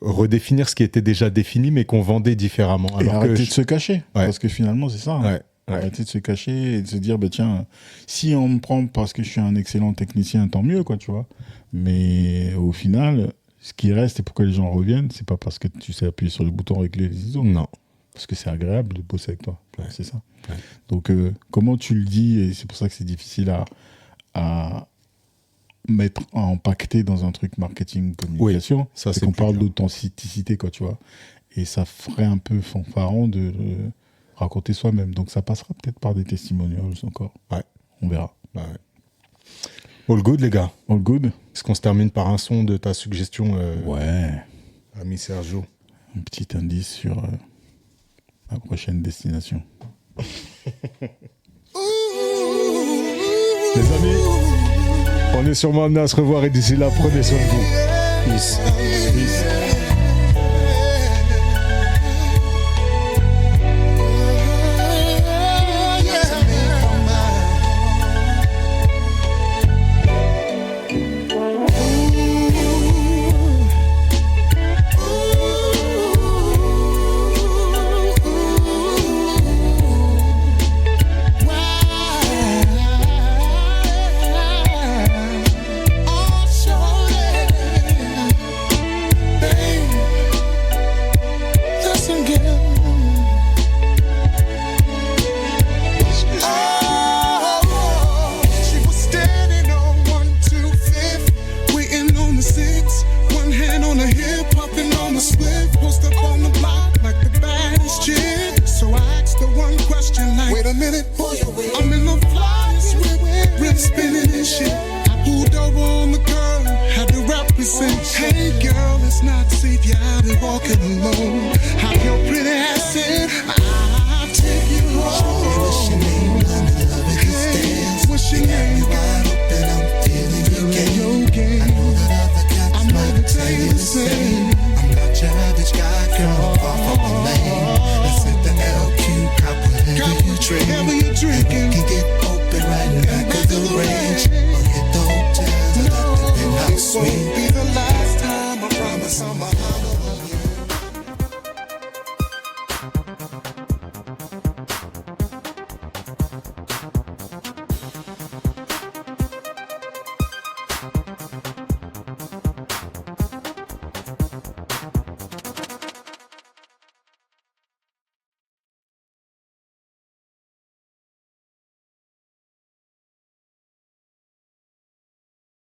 redéfinir ce qui était déjà défini, mais qu'on vendait différemment. Et Alors arrêter de se cacher. Ouais. Parce que finalement, c'est ça. Hein. Ouais. Arrêter de se cacher et de se dire, bah, tiens, si on me prend parce que je suis un excellent technicien, tant mieux, quoi, tu vois. Mais au final, ce qui reste et pourquoi les gens reviennent, c'est pas parce que tu sais appuyer sur le bouton régler les ISO. Non. Parce que c'est agréable de bosser avec toi. Ouais. C'est ça. Ouais. Donc, comment tu le dis, et c'est pour ça que c'est difficile à mettre, à impacter dans un truc marketing, communication, ça, c'est c'est qu'on plus parle dur. d'authenticité, quoi, tu vois. Et ça ferait un peu fanfaron de raconter soi-même. Donc, ça passera peut-être par des testimonials encore. Ouais. On verra. Ouais. All good, les gars. All good? Est-ce qu'on se termine par un son de ta suggestion, Ouais. ami Sergio? Un petit indice sur ma prochaine destination. Les amis, on est sûrement amenés à se revoir et d'ici là, prenez soin de vous. Peace. Peace. I'm in the flyest whip, really spinning this shit. I pulled over on the curb, had to represent. Hey girl, it's not safe, you're out and walking alone. How your pretty ass said, I'll take you home. What's your name? Hey, what's your name? Wide open, I'm feeling your game. I know that other cats might tell you the same. I'm not your average guy, girl, I'm far from a lane. Let's hit the LQ, cop whatever you trade.